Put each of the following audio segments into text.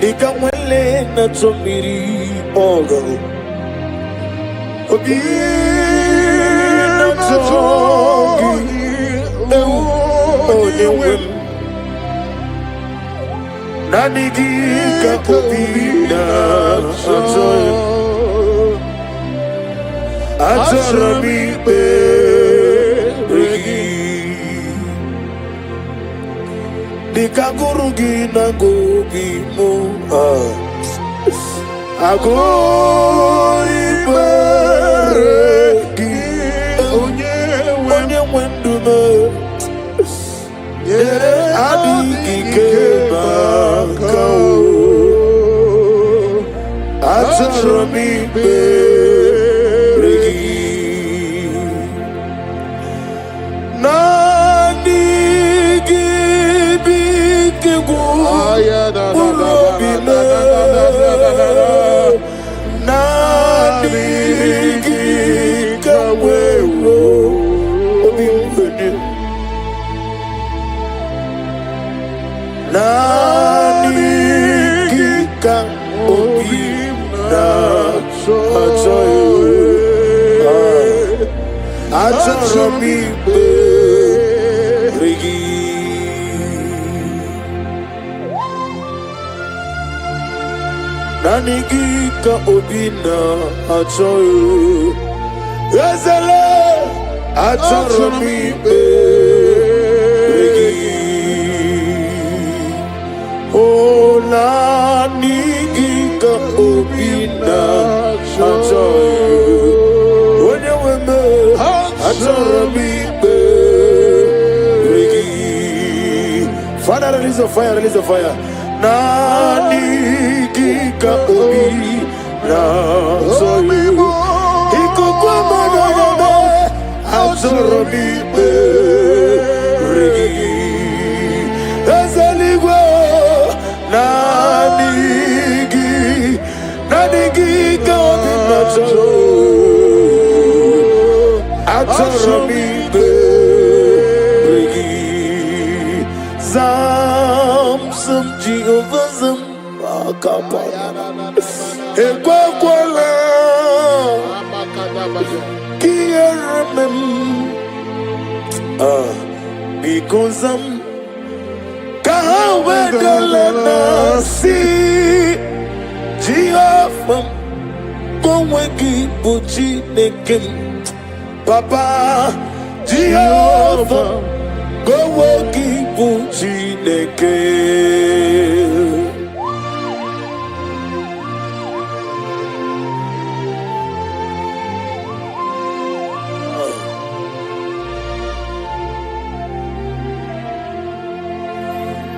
Ikamwele na chomiri ogo Obi na chongi Onyewem Nanigika obi na chongi Atarami beregi Dikagurugi na gobi mo Agoi beregi Onye wendume Adigi kebakao Atarami beregi Nanigika obina achoyo Ezele achoromi beregi O nanigika obina achoyo Onye weme achoromi beregi Father, release the fire, release the fire Nanigika obi na soyu Ikukwama na yame Azorobi beregi Ezeligwe Nanigika obi na soyu Azorobi beregi Thompson Jehovah Ekwakwala Kieremem Because Kahawedalana Si Jehovah Goweki Buchi Nekim Papa Jehovah Goweki Buchi Nekim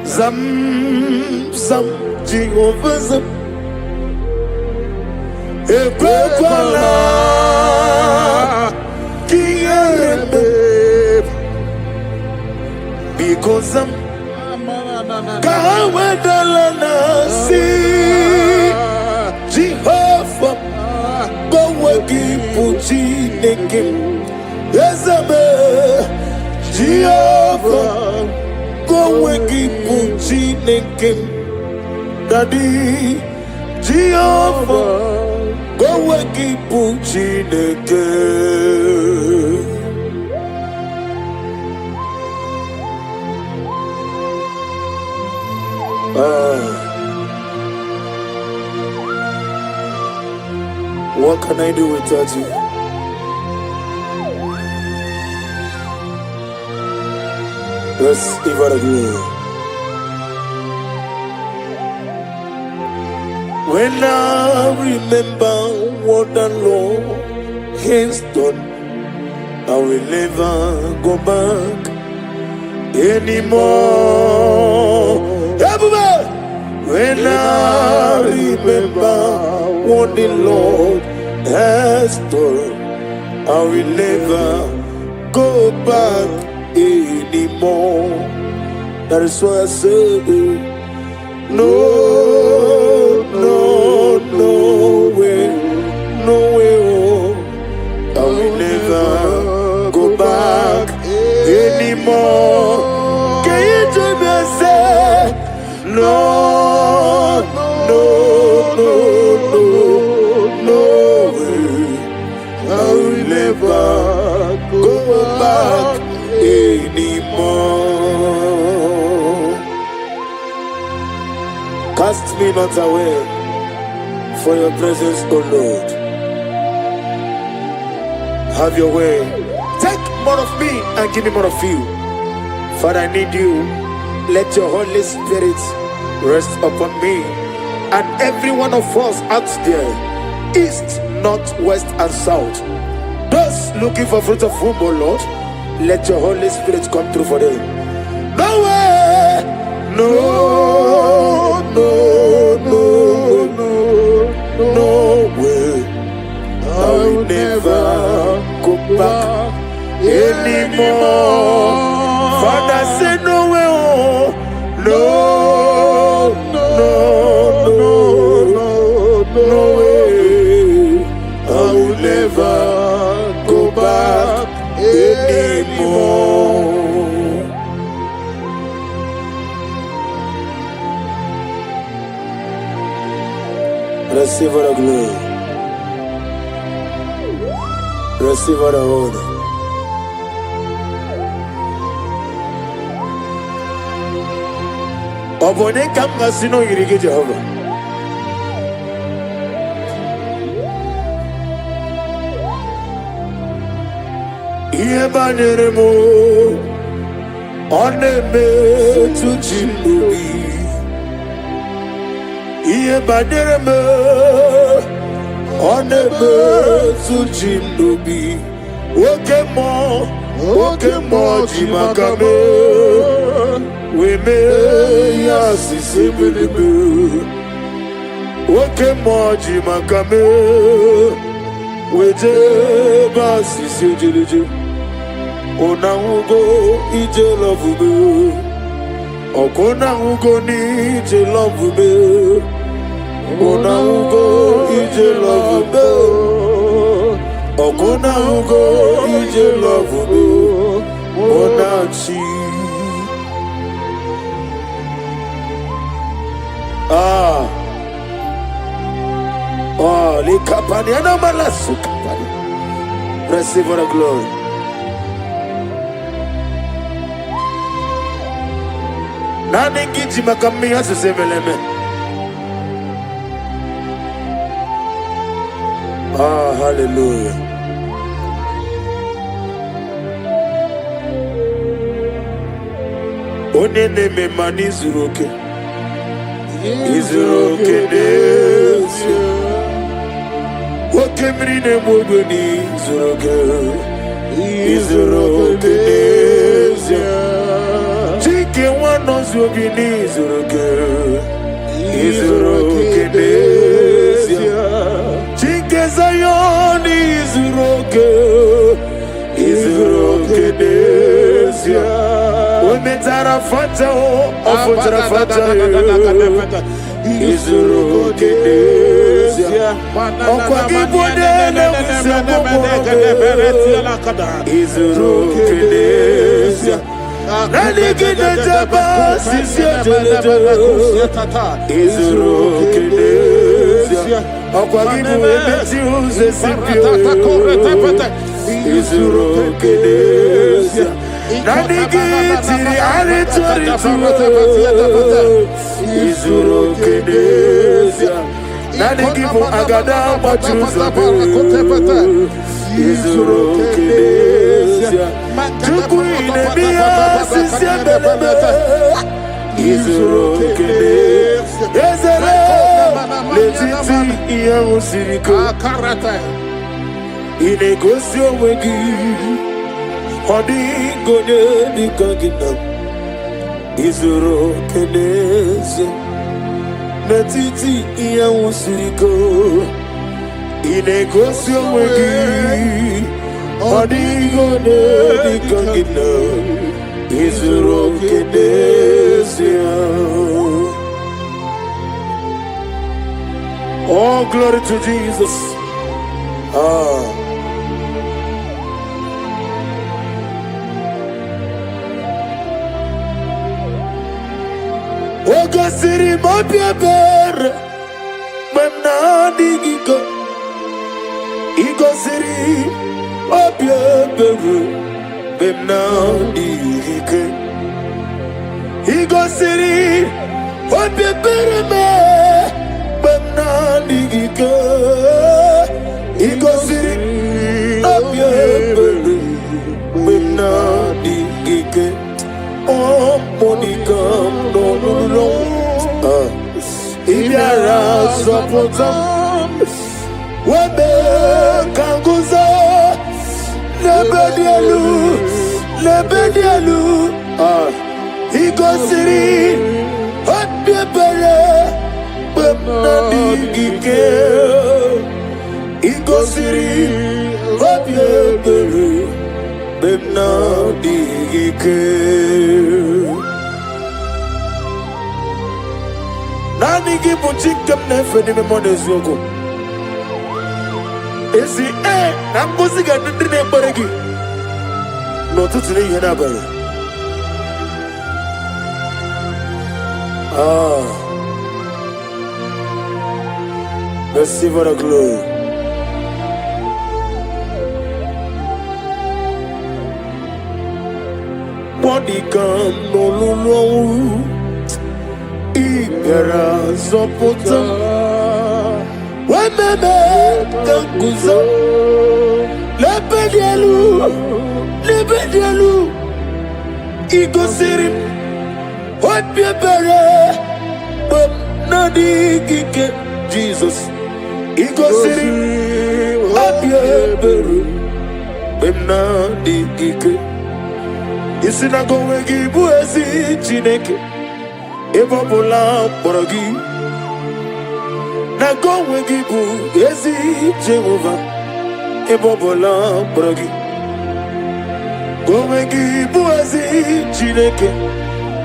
Zam Jehovah Zam Ekwekwala Kiyerebe Because Kahawedalana Si Jehovah Goweki Puchi Nekim Ezebe Jehovah Goweki Puchi Nekim Daddy Jehovah Goweki Puchi Nekim What can I do without you? Let's give it again. When I remember what the Lord has done, I will never go back anymore. Everybody! When I remember what the Lord has done, I will never go back anymore. That is why I say, no, no, no way, no way, oh, I will never go back anymore. Can you do me a say, no, no, Cast me not away for your presence, O Lord. Have your way. Take more of me and give me more of you. Father, I need you. Let your Holy Spirit rest upon me and every one of us out there, east, north, west, and south. Those looking for fruit of womb, O Lord, let your Holy Spirit come through for them. No way! No, no, no, no, no way. I will never go back anymore. Father, say no way. Oh, no, no, no, no, no way. I will never go back anymore. Receive all the glory. Receive all the honor. Obone kam ngasino yirige Jehovah. Iye baneremo oneme tu chimbubi. Iye baneremo oneme tu chimbubi. Oke mo jimakame. We may assist you. Oke moji makame. We jeba sisi jiliju. Ona ugo ije love me. Okona ugo ni ije love me. Ona ugo ije love me. Okona ugo ije love me. Ona chi. Le kapani anamala su kapani. Receive the glory. Nani kiti makami asusemeleme. Hallelujah. Onene me mani zuroke. Izuroke desio. Okemrine mogoni zuroke. Izuroke desio. Chike wano zubini zuroke. Izuroke desio. Chike zayoni zuroke. Izuroke desio. Ometara fata o ofotara fata Izuroke desio. Okwa gibode le Izuroke desio. Nani gide jaba sisi jelejo Izuroke desio. Okwa gibode meti uze sipio Izuroke desio. Nani gitiri aritori Izuroke desio. Nani gibu agada machuza Izuroke desio. Chuku inemia sisi belebe Izuroke desio. Ezere letiti iya usiriko Inegosio wegi Hodi gode di kagina Izuroke desio. Metiti iya usiriko Inegosio wegi Hodi gode di kagina Izuroke desio. Oh, glory to Jesus. Ogo siri mopia ber Memna digigo Igo siri mopia ber Memna digike Igo siri what be better me, but not the Ego City, up your belly, but not the oh, Monica, no. Ibiara Sopotam, Webe Kanguza, Lebedialu, Ego City, Hot Bebele, Bemnadi Gike, Ego City, Hot Bebele, Bemnadi Gike. Nani gibu chikem nefe ni memone zoko. Esi nambuzi ga ndine baregi. No tutune yena bare. Receive the glory. Body come no lulu. Ibera Zopota Wememe Kanguzo Lebedialu Ego City What be better but Nadi Gike Jesus Ego City What be better but Nadi Gike Isinago Wegi Buezi Chineke Ebobola Boragi Na go wegibu Ezi Jehovah Ebobola Boragi Go wegibu Ezi Chineke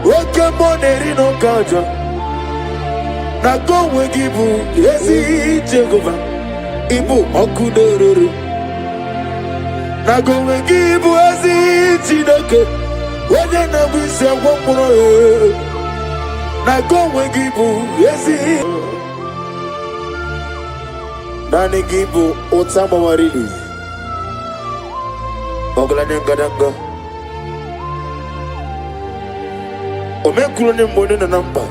Woke moneri no kaja Na go wegibu Ezi Jehovah Ibu okudororo Na go wegibu Ezi Chineke Wene na wise wapuro Na go wegibu Ezi Nani gibu Otama warili Oglane ngadanga Omekulo ni mbone na namba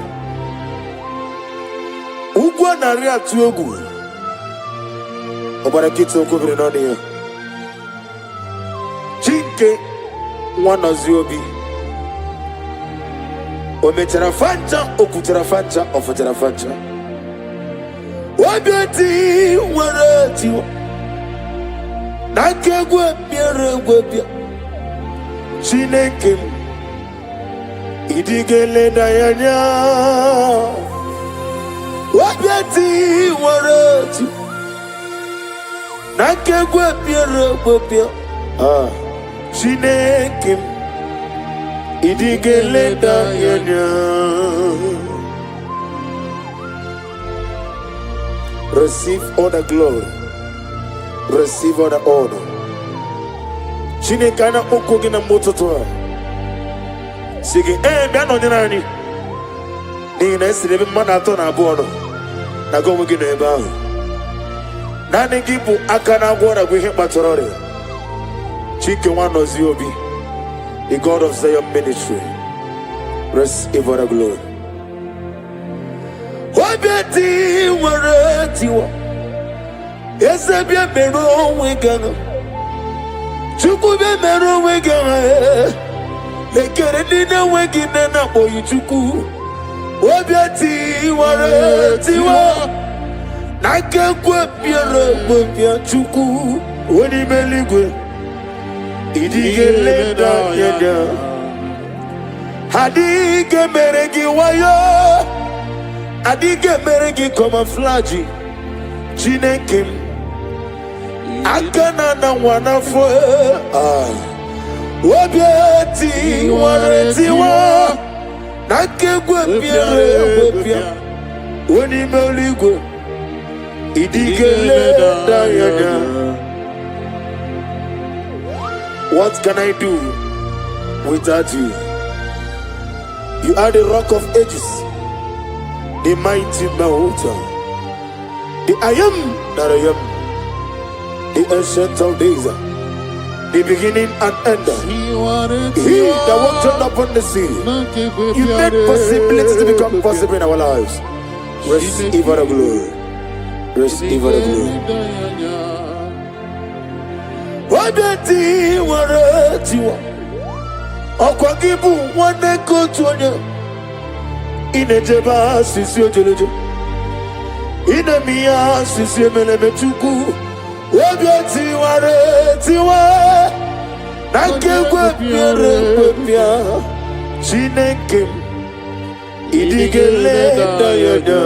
Ugwa na ria tuogu Obara kitu okubiri nani ya Chinke Mwana ziobi Ometera fancha, okutera fancha, ofutera fancha. Wabiati, warati. Nakegwe, miere, Chineke. Idigele dayanya. Wabiati, warati. Nakegwe, miere, Chineke. Idigele dayanya. Receive all the glory. Receive all the honor. Chineke ana okogi na mototoa. Sigi biano nani. Ni na esirebe mmadụ atọ na abụọ no. Na gomu gi no ebe ahụ. Nani gi bụ aka na agwọ na ihe kpatara ọrịa. Chike nwa nọzi obi. The God of Zion ministry, receive all the glory. Wabeti waratiwa, esebia mero wegana, chukube mero wegana, lekeredina wegina na boyu chuku. Wabeti waratiwa, nakekwe piera chuku, wani meligwe. Idigele dayanya Adige meregi wayo Adige meregi kamaflaji Chineke Akana na wanafo Wabiati waretiwa Nakegwe piere Wani meligwe Idigele dayanya. What can I do without you? You are the rock of ages, the mighty mountain, the I am that I am, the ancient of days, the beginning and end. He that walked upon the sea. You made possibilities to become possible in our lives. Receive the glory. Receive the glory. What did you want to Okwagibu one go to in a jeba sisio jolojo. In a mia sisio melemetuku. Wabiyati ware tiwa. Nanke kwepia Chinekim Idigele dayada.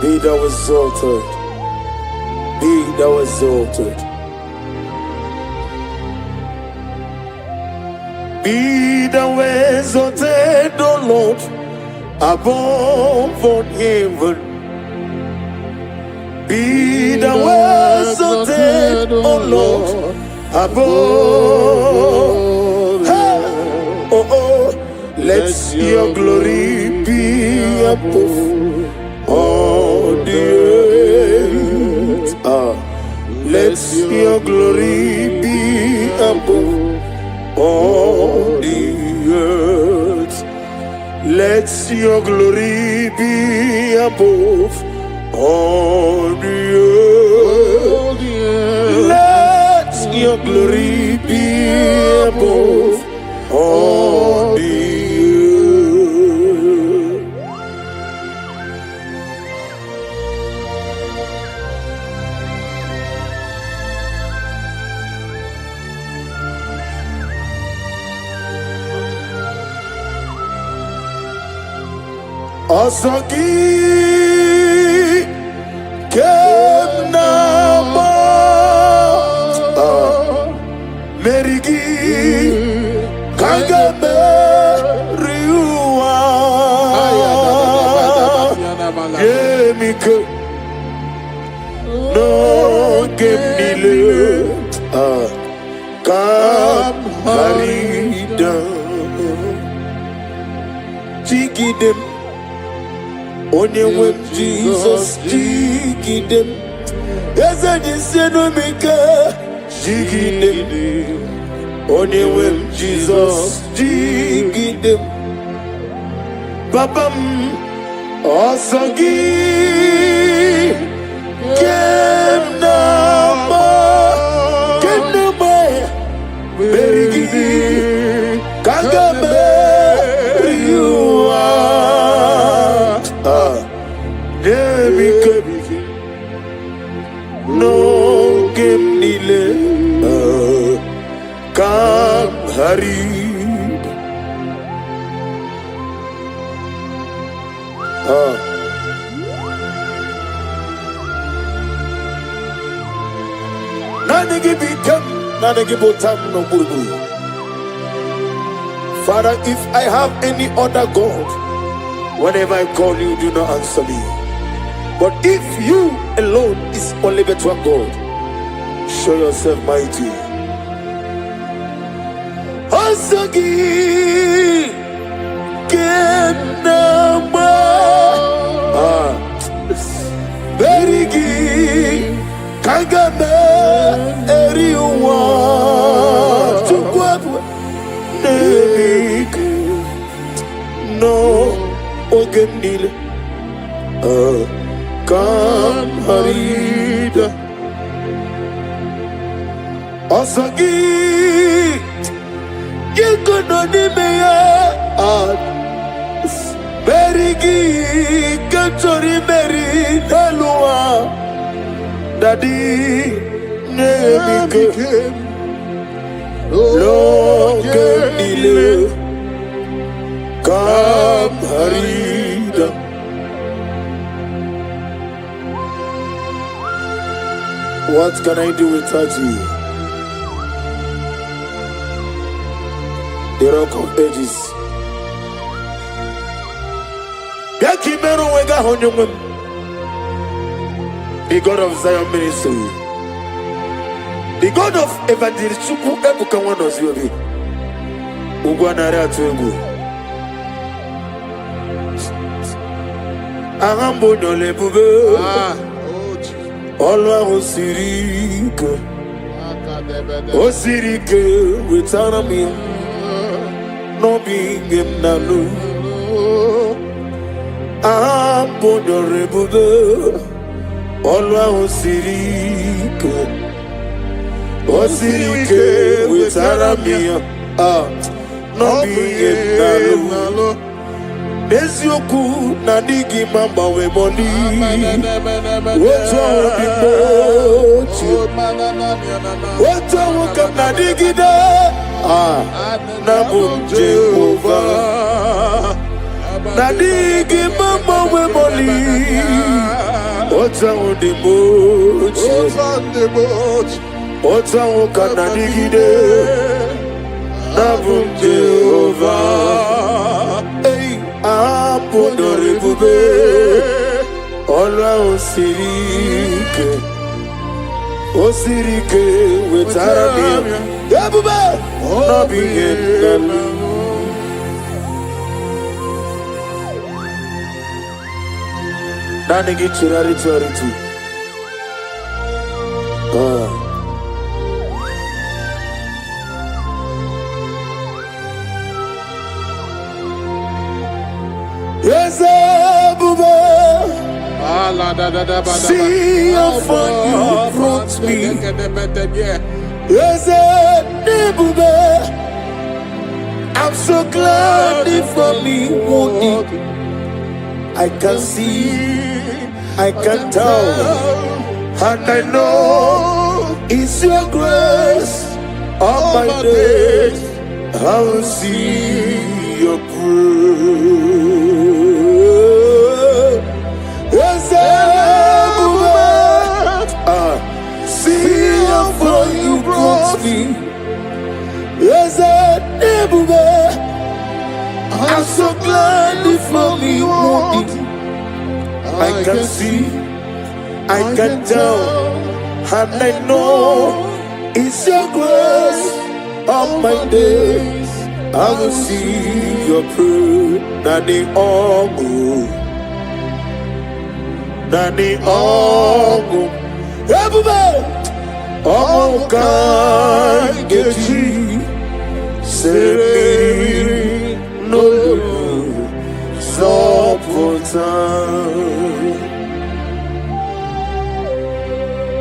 Be thou exalted. Be thou exalted. Be thou exalted, O Lord, above all heaven. Be thou exalted, O Lord, above. Let your glory be above all the earth. Let your glory be above all the earth. Let your glory be above all the earth. Let your glory be above all the earth. Asagi Kemnama Merigi Kagame Riua Yemike No Gemnile Kam Harida Chikidem Only when Jesus jiggy them, yes, I just said no maker jiggy them. Only when Jesus jiggy them, Babam Osagi Kenama Berigi Kagame Riua. No game nile Kam harid Nane give them, nane give them no buru. Father, if I have any other God, whenever I call you, do not answer me. But if you alone is only better God, show yourself mighty. Asagi Kenama Berigi Kagame Eriwa Chukwapu Nebik No Ogendile Kam harida Asagi Yekono meya Berigi Katori Meri Nalua Daddy Nebike Loke Nile Kam harida What can I do without you? The Rock of Ages. The God of Zion Ministry. The God of Evangelist Chuku Ebuka Wanos Yobi. Ugwanare Atuegu. Ahambo dole bube. Olwa osirike. Osirike without me. No being in the loop. Ahambo dole bube. Olwa osirike. Osirike without me. No being in the loop. Nesioku na digi mamba we money. Woto di mochi. Woto wukam na digi da. Na bumje over. Na digi mamba we money. Woto di mochi. Woto wukam na digi da. Na bumje over. Apodore bube, olwa osirike, wetarami, yabube, no be in Nani gichirari choritu. Yes, Bube. See how far you brought me. Yes, Bube. I'm so glad for me. I can see, I can tell, and I know it's your grace. All my days, I will see your grace. See how far you brought me. Yes, I'm so glad for me. I can see, I can tell, and I know it's your grace. All my days, I will see your prayer. Nani ongu, Nani ongu. Everybody, oh God, get you. Say no, so for time.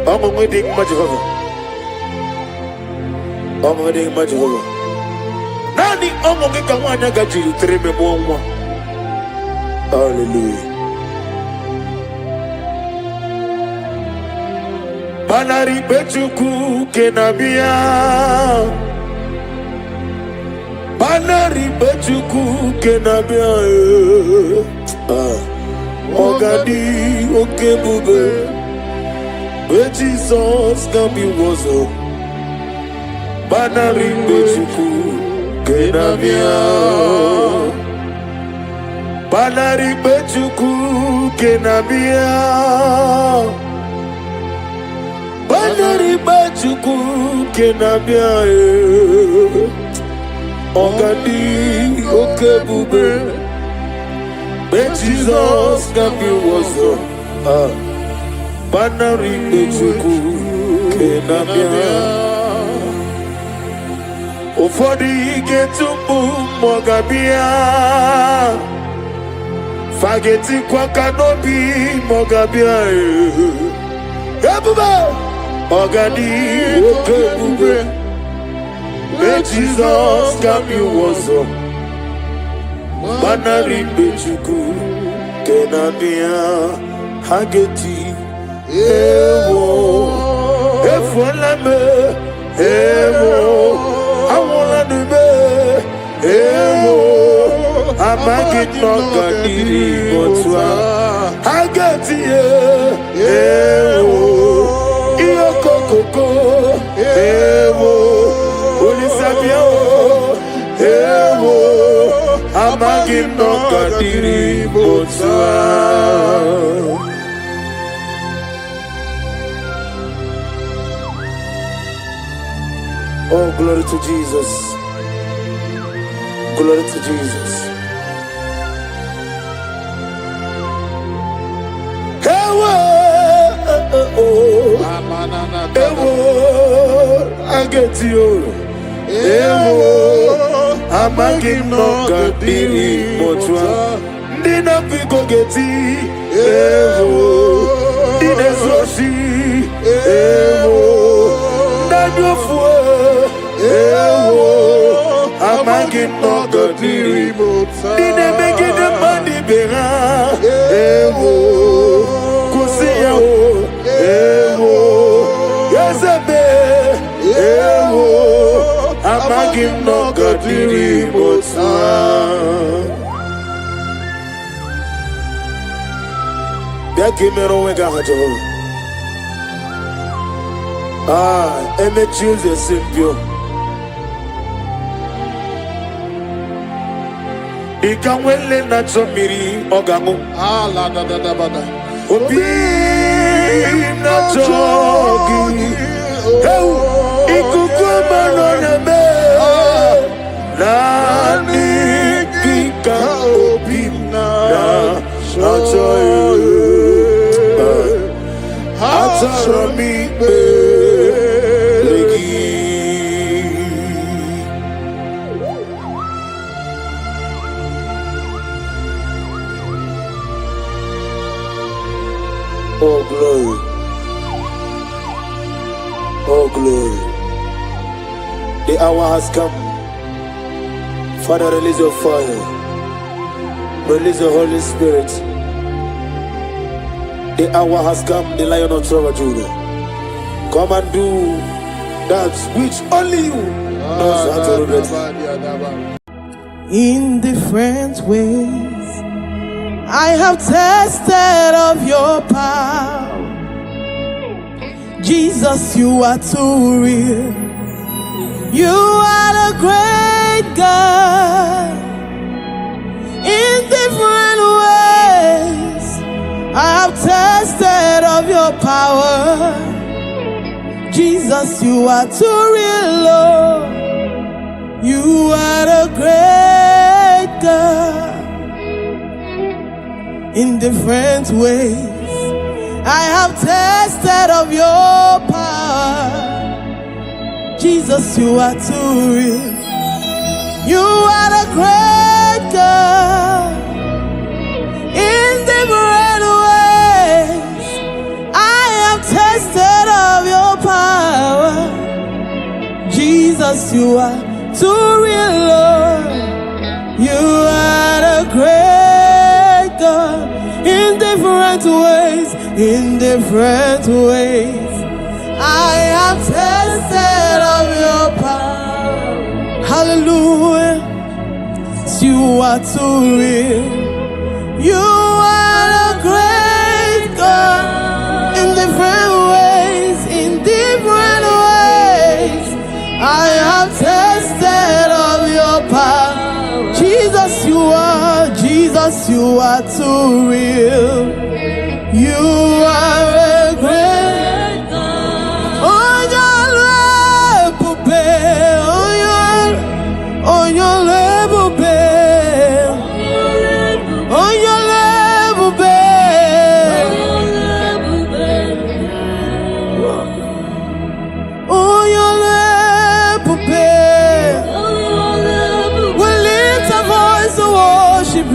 I'm waiting much over. I'm waiting much over. Nani omo ke kamwana gaji treme mwa. Hallelujah. Banari bechuku kenabia. Banari bechuku kenabia. Ogadi okebube. Where Jesus can be wozo. Banari bechuku kenabia. Banari bechuku kenabia. Banari bechuku kenabia. Ogadi okebube. Where Jesus can be wozo. Banari bechuku kenabia. Ufodi getumbu mogabia. Fageti kwa kanobi mogabia. Yabuba ogadi okebube. May Jesus come you wozo. Banari bechuku kenabia. Hageti ewo efolame ewo awona dube ewo amagi nogadiri botwa Hageti ewo iyokokoko ewo olisabio ewo amagi nogadiri botwa. Oh, glory to Jesus. Glory to Jesus. Ewo, I get you. Ewo, amagim no kadiri mochwa. Dina piko geti. Ewo, dina zoshi. Ewo, nanyofu. Ewo, amagim no kadiri mochwa. Dina meki de mandi bera. Ewo, kusiya o. Ewo, yazebe. Ewo, amagim no kadiri mochwa. Yakimero wega hajo. Eme choose simple. Ikamwele na chomiri ogamu. La da da da bada. Obi na chogi. Heu ikukuma no neme. Nani kika obi na chogi. Atarami belegi. Oh glory. Oh glory. The hour has come. Father, release your fire. Release the Holy Spirit. The hour has come, the Lion of Judah. Come and do that which only you knows how to do. In different ways, I have tested of your power. Jesus, you are too real. You are the great God. In different ways, I have tested of your power. Jesus, you are too real, Lord. You are the great God. In different ways, I have tested of your power. Jesus, you are too real. You are the great God. In different ways, I have tested of your power. Jesus, you are too real, Lord. You are the great God. In different ways, I have tested of your power. Hallelujah. You are too real. You are the great God. In different ways, I have tested of your power. Jesus, you are too real. You are a great God. Oh, your level, oh, your level, oh, your level, oh, your level, we lift our voice to worship you.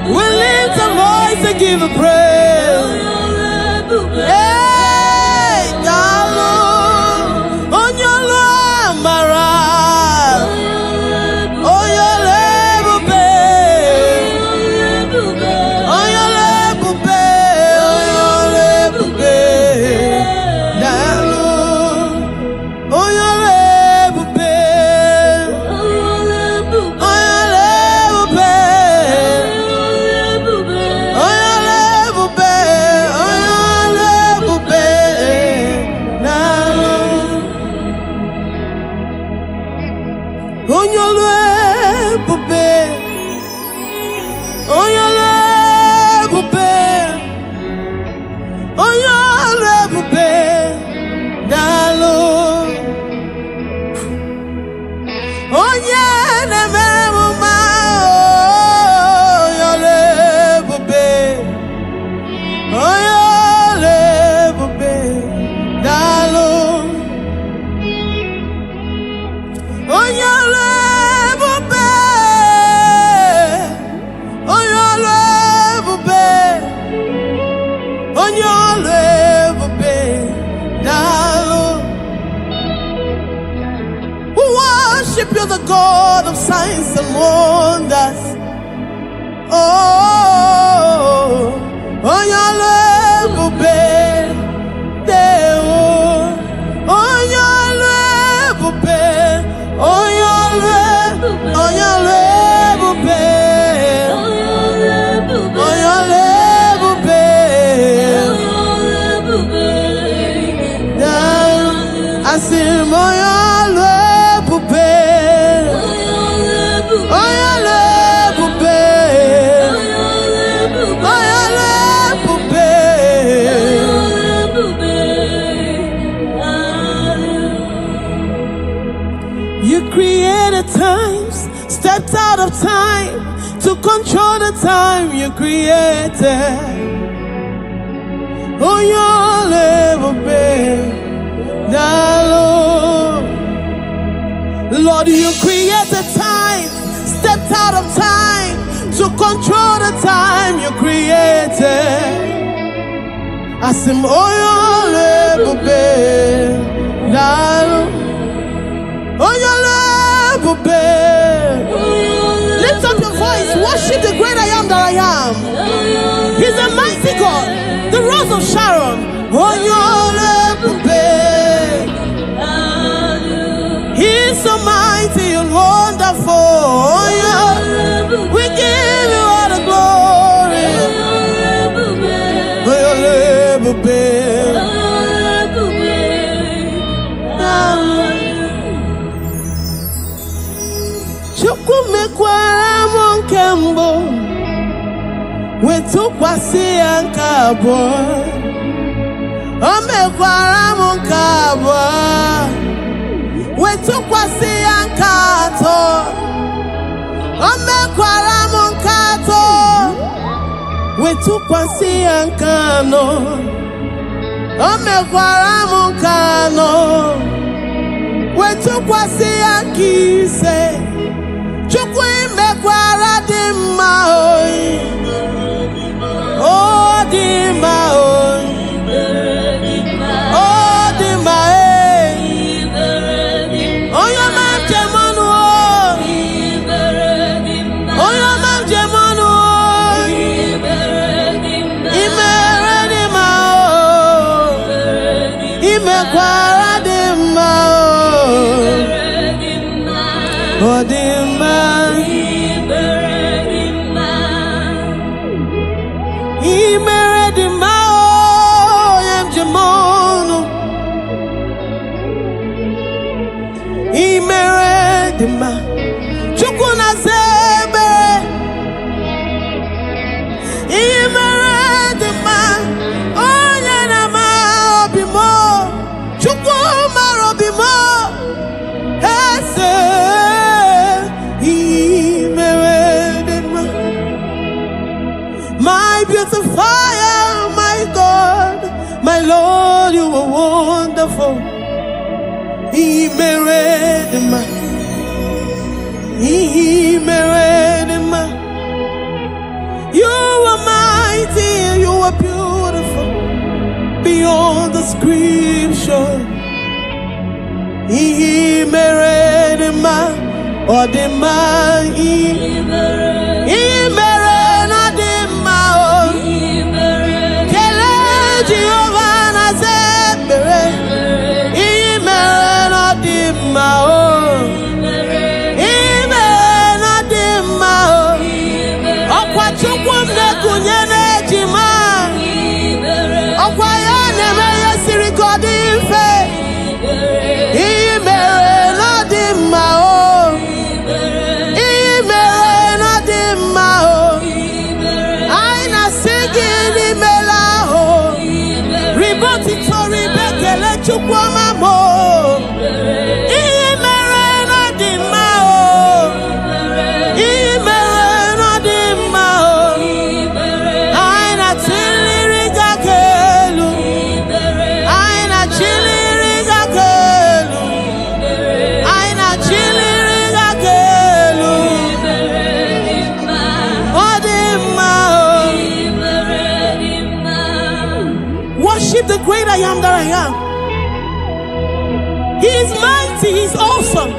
We lift our voice to give a praise. Hey, darling, on your love, my right. On your level, babe. On your level, babe. On your level, babe. Darling, on your level, babe. On your level, babe. On your level, babe. On your level, babe. Darling, on your level, babe. On your level, babe. On your level, babe. Darling, oh yeah, never mind. Your level, babe. Oh your level, babe. God of signs and wonders. Oh, on your level, babe. On your level, babe. On your level, babe. On your level, babe. I see on your level, babe. On your level, babe. On your level, babe. You created times, stepped out of time to control the time you created. On your level, babe. Lord, you created time, stepped out of time to control the time you created. I said, oh, your level, babe. Oh, your level, babe. Lift up your voice, worship the great I am that I am. He's a mighty God, the Rose of Sharon. Oh, your level, babe. He's so mighty and wonderful. Oh, yeah. We give you all the glory. Oh, your level, babe. Chukwumekwara monkembo wetukwasi ankabo. Omekwara monkabo wetukwasi ankato. Omekwara monkato wetukwasi ankano. Omekwara monkano wetukwasi ankise. Chukwumekwara dimma oi. Oh dimma oi. Oh dimma eh. Oh your man jemanu oh. Oh your man jemanu oh. Imere dimma oh. Imekwara dimma oh. Oh dimma. Chukuna zebe imeredima onye na ma obimo Chukuma robimo ese imeredima. My beautifier, my God, my Lord, you are wonderful. Imeredima. You are mighty, you are beautiful beyond description. Worship the great I am that I am. He is mighty, he is awesome.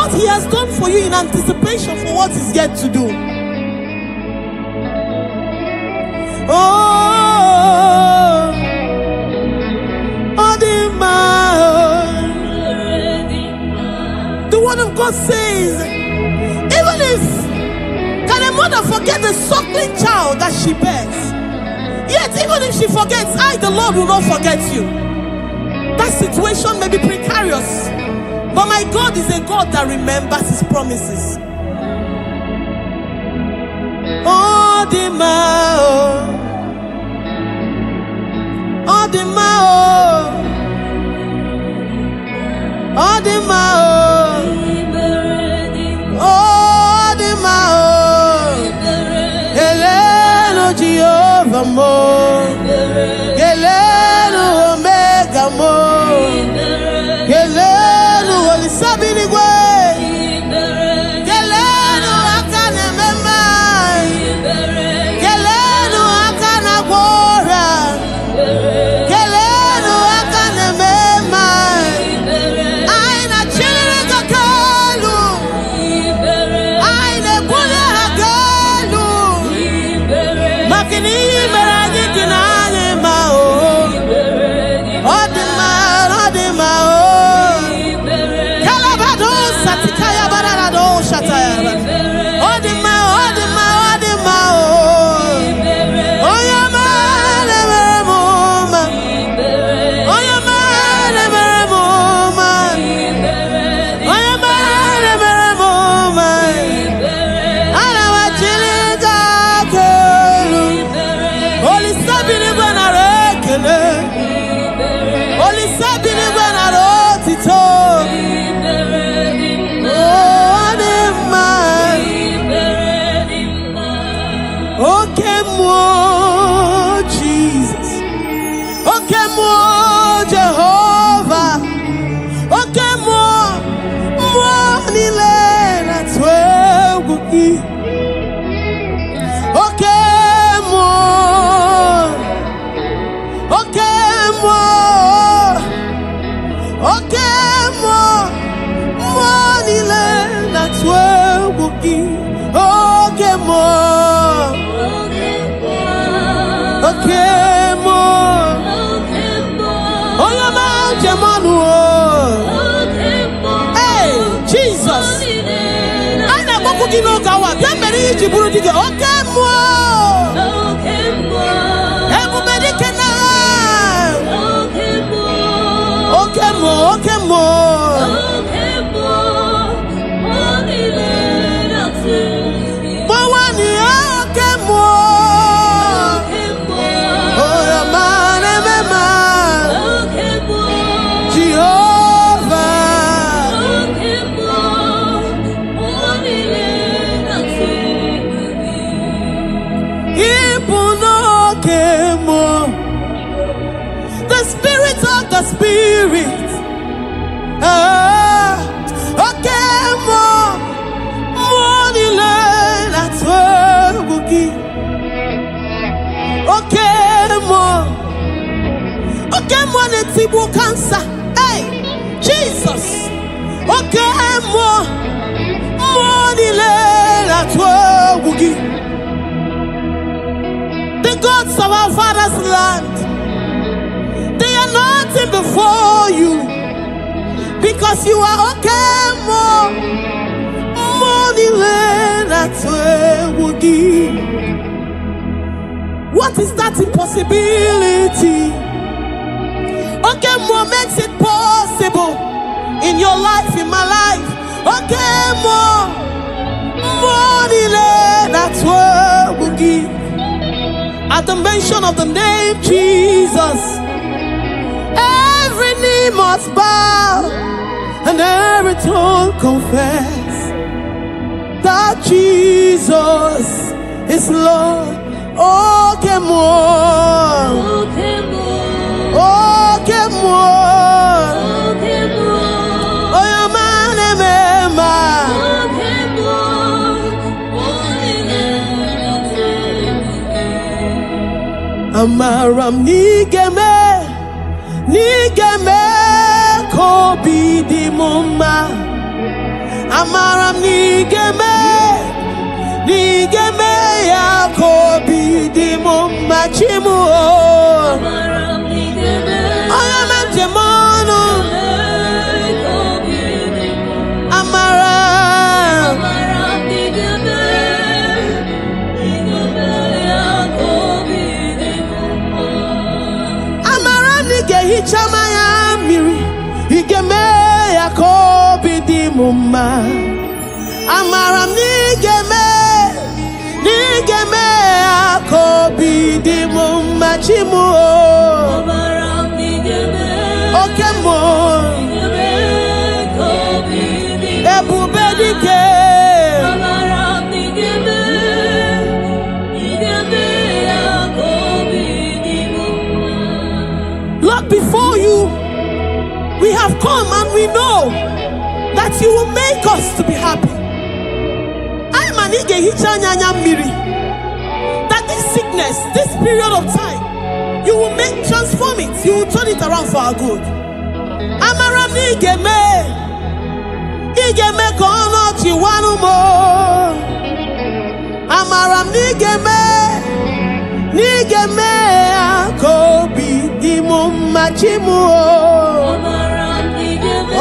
what he has done for you in anticipation for what he's yet to do. The word of God says, even if can a mother forget the suckling child that she bears, yet even if she forgets, I, the Lord, will not forget you. That situation may be precarious, but my God is a God that remembers his promises. Oh, the mao. Oh, the mao. Oh, the mao. Oh, the mao. Hello, Jehovah mo. Hello, Omega mo. Hello, Holy Sabini gwe. Hello, akane mema. Hello, akana gora. Hello, akane mema. Aina chile kalu. Aina kule hakalu. Makini meragi kinane mao. Odima, odima o. Kalabado satikaya barado shataya. Odima, odima, odima o. Oyama nevermoma. Oyama nevermoma. Oyama nevermoma. Alawa chiliga kelu. Holy Sabini bana rekele. Holy Sabini bana rotito. Okay, more Jesus. Okay, more Jehovah. Okay, more Nilena Tweguki. Okay, more. Okay, more. Okay, more Nilena Tweguki. Okay, more. Okay, more. Oh, your man, Jamanu. Hey, Jesus. I never could give no gawa. Get me to Burundi. Okay, more. Everybody can now. Okay, more. Okay, more. The Spirit, okay, more that's what we give. Okay, more let's see more cancer. Hey, Jesus. Okay, more that's what we give. The gods of our father's land, they are nothing before you, because you are okay, more that's where we give. What is that impossibility? Okay, more makes it possible in your life, in my life. Okay, more that's where we give. At the mention of the name Jesus, every knee must bow and every tongue confess that Jesus is Lord. Okay, more. Okay, more. Okay, more. Okay, more. Oh, your man, okay, more. Amaram nigeme kobi di mumma Amaram nigeme ya kobi di mumma chimu. Amaram nigeme Amaram nigeme ya kobi di mumma. Amaram nige hichama ya miri igeme ya kobi di mumma. Amaram nigeme akobi di mumma chimu. Amaram nigeme okemo kobi di ebube dike. Amaram nigeme akobi di mumma. Lord, before you we have come and we know that you will make us to be happy. That this sickness, this period of time, you will transform it, you will turn it around for our good. Amaram nigeme kono chiwanu mo. Amaram nigeme akobi di mumma chimu. Amaram nigeme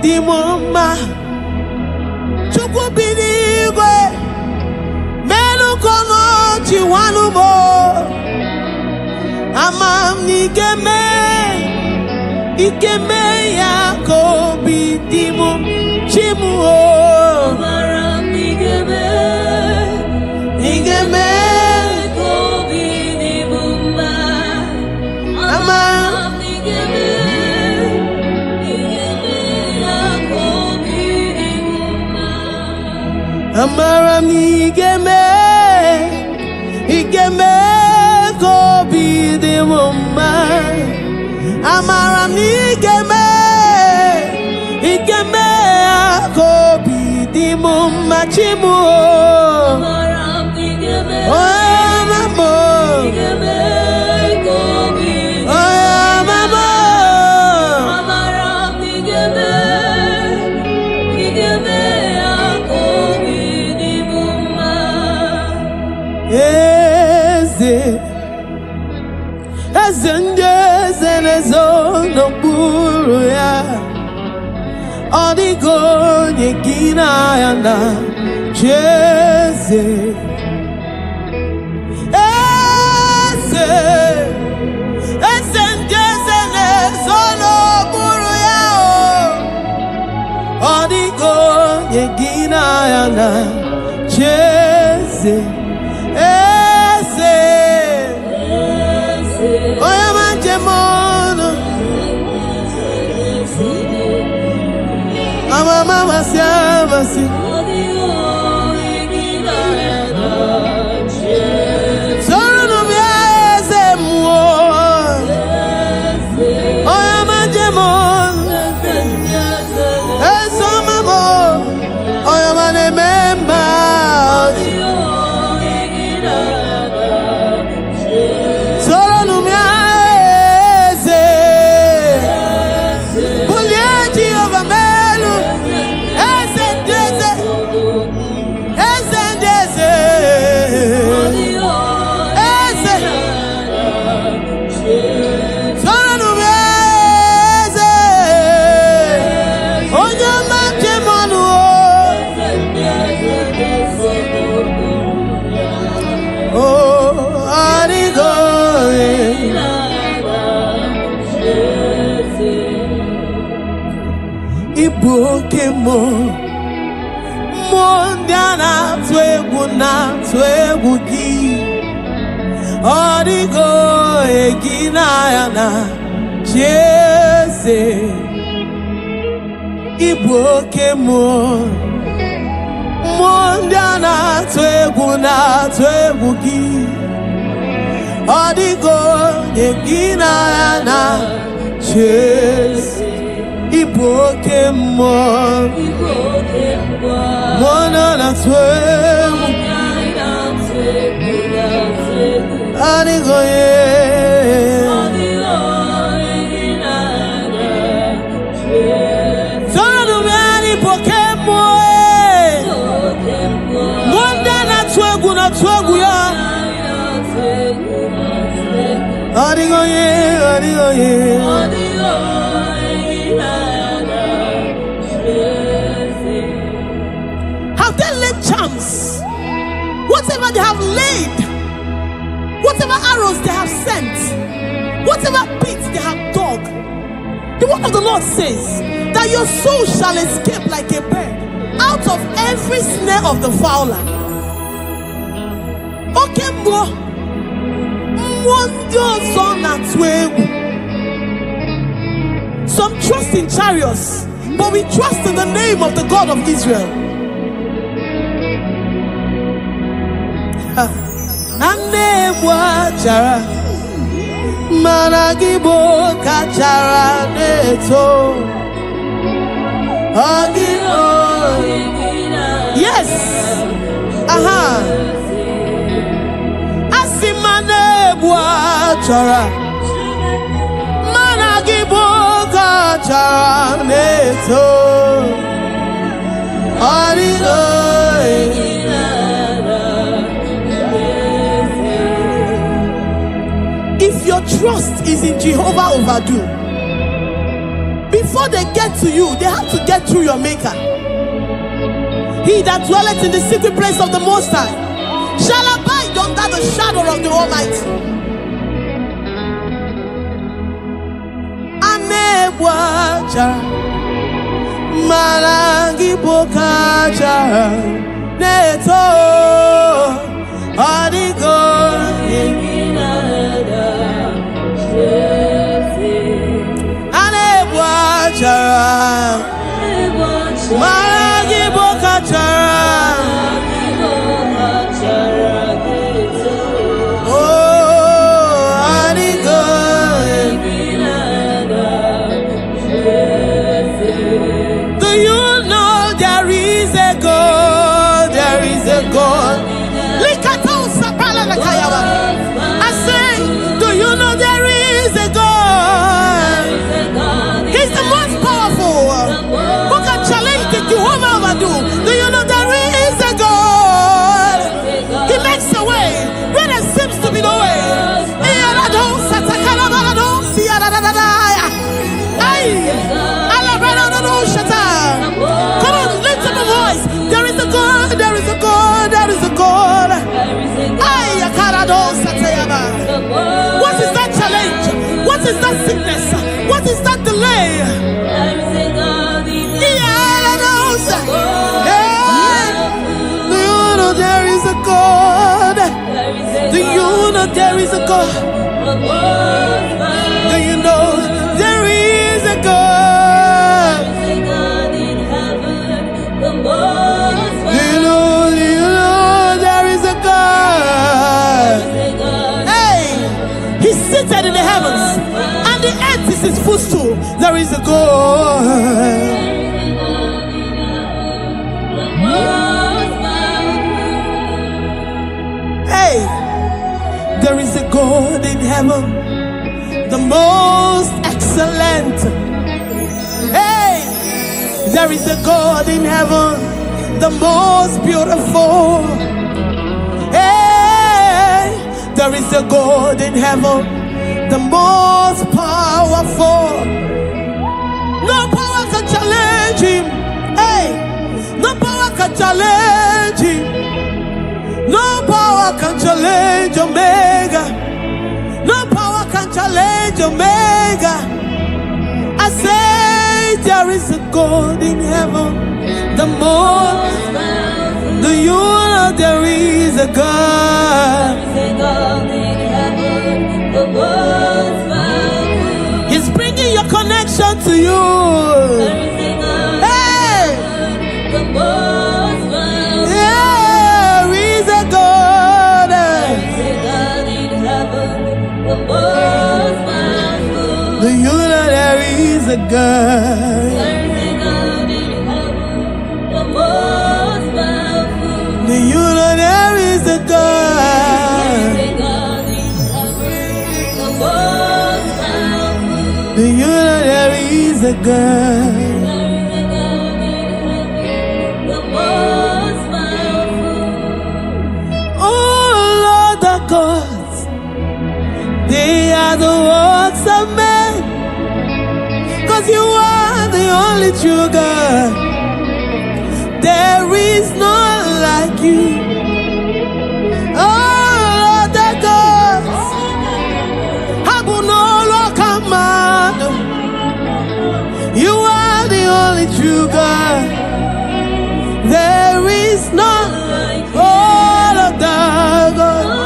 di mumma chukwu binigwe menu kono chiwanu mo. Amam nigeme ya kobi di mum chimu. Amaram nigeme kobi di mumma. Amam nigeme Amaram nigeme kobi di mumma. Amaram nigeme kobi di mumma chimu. Amaram nigeme kobi. Amaram nigeme eze nezo n'okpuru ya, ọ dịghị onye gị na ya na-achị eze. Eze ndị eze nezo n'okpuru ya, ọ dịghị onye gị na ya na-achị eze. Oya manjemono mama siamasi solo mieze muo. Oya manjemono eso mamo. Oya manemema Ibu oke mmụọ ndị a na-atụ egwu na-atụ egwu gị, ọ dịgo egi n'anya na Jeze. Ịbụ oke mmụọ, mmụọ ndị a na-atụ egwu gị, ọ dịgo egi n'anya na Jeze. Ịbụ oke mmụọ, mmụọ na-atụ egwu, adịgo ye. Tọrọ m ya n'ịbụ oke mmụọ, mmụọ ndị a na-atụ egwu ya, adịgo ye, adịgo ye. Have they laid charms? Whatever they have laid, whatever arrows they have sent, whatever pits they have dug, the word of the Lord says that your soul shall escape like a bird out of every snare of the fowler. Okay, some trust in chariots, but we trust in the name of the God of Israel. Yes. Chara Managibo Chara Neto If your trust is in Jehovah Overdue, before they get to you, they have to get through your maker. He that dwelleth in the secret place of the Most High shall abide under the shadow of the Almighty. Malangi bokaja neto adigo anebwaja malangi bokaja I say, do you know there is a God? He's the most powerful. Who can challenge the Jehovah Overdue? Do you know there is a God? He makes a way where there seems to be no way. Come on, lift up a voice. There is a God, there is a God, there is a God. What is that challenge? What is that sickness? What is that delay? Do you know there is a God? Do you know there is a God? Do you know there is a God? Do you know there is a God? He's seated in the heavens, and the earth is his footstool. There is a God. Hey, there is a God in heaven, the most excellent. Hey, there is a God in heaven, the most beautiful. There is a God in heaven, the most powerful. No power can challenge him. Hey, no power can challenge him. No power can challenge Omega. No power can challenge Omega. I say there is a God in heaven, the most. Do you know there is a God. He's bringing your connection to you. Hey! There is a God. Do you know there is a God? Do you know there is a God? Do you know there is a God? Oh Lord, the gods, they are the works of men. 'Cause you are the only true God. There is none like you. Oh Lord, the gods, you are the only true God. There is none. All of the gods,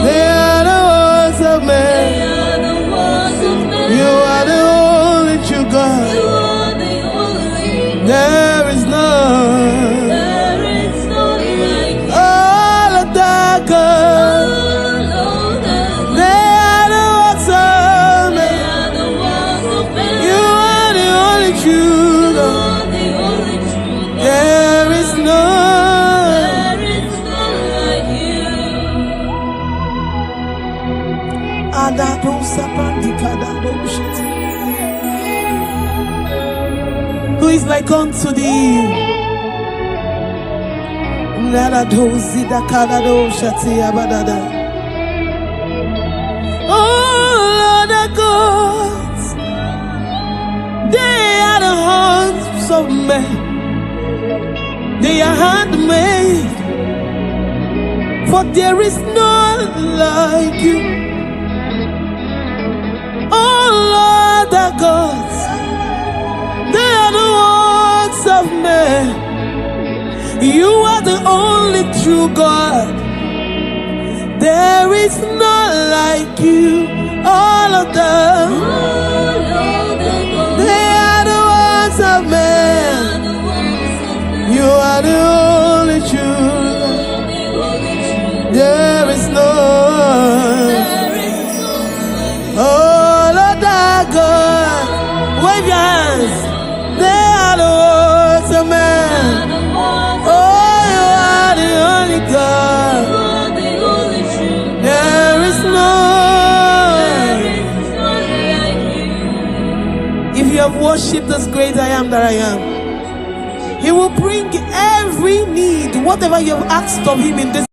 they are the works of men. You are the only true God. There is none. All of the gods, they are the works of men. You are the only true God. There is none. Who is like unto thee? Oh Lord, the gods, they are the hands of men. They are handmade, for there is none like you. Oh Lord, the gods, they are the works of men. You are the only true God. There is none like you. All of them, they are the works of men. You are the only true God. There is none. All of that God, wave your hands. They are the works of men. Oh, you are the only God. There is none. If you have worshipped this great I am that I am, He will bring every need, whatever you have asked of Him in this.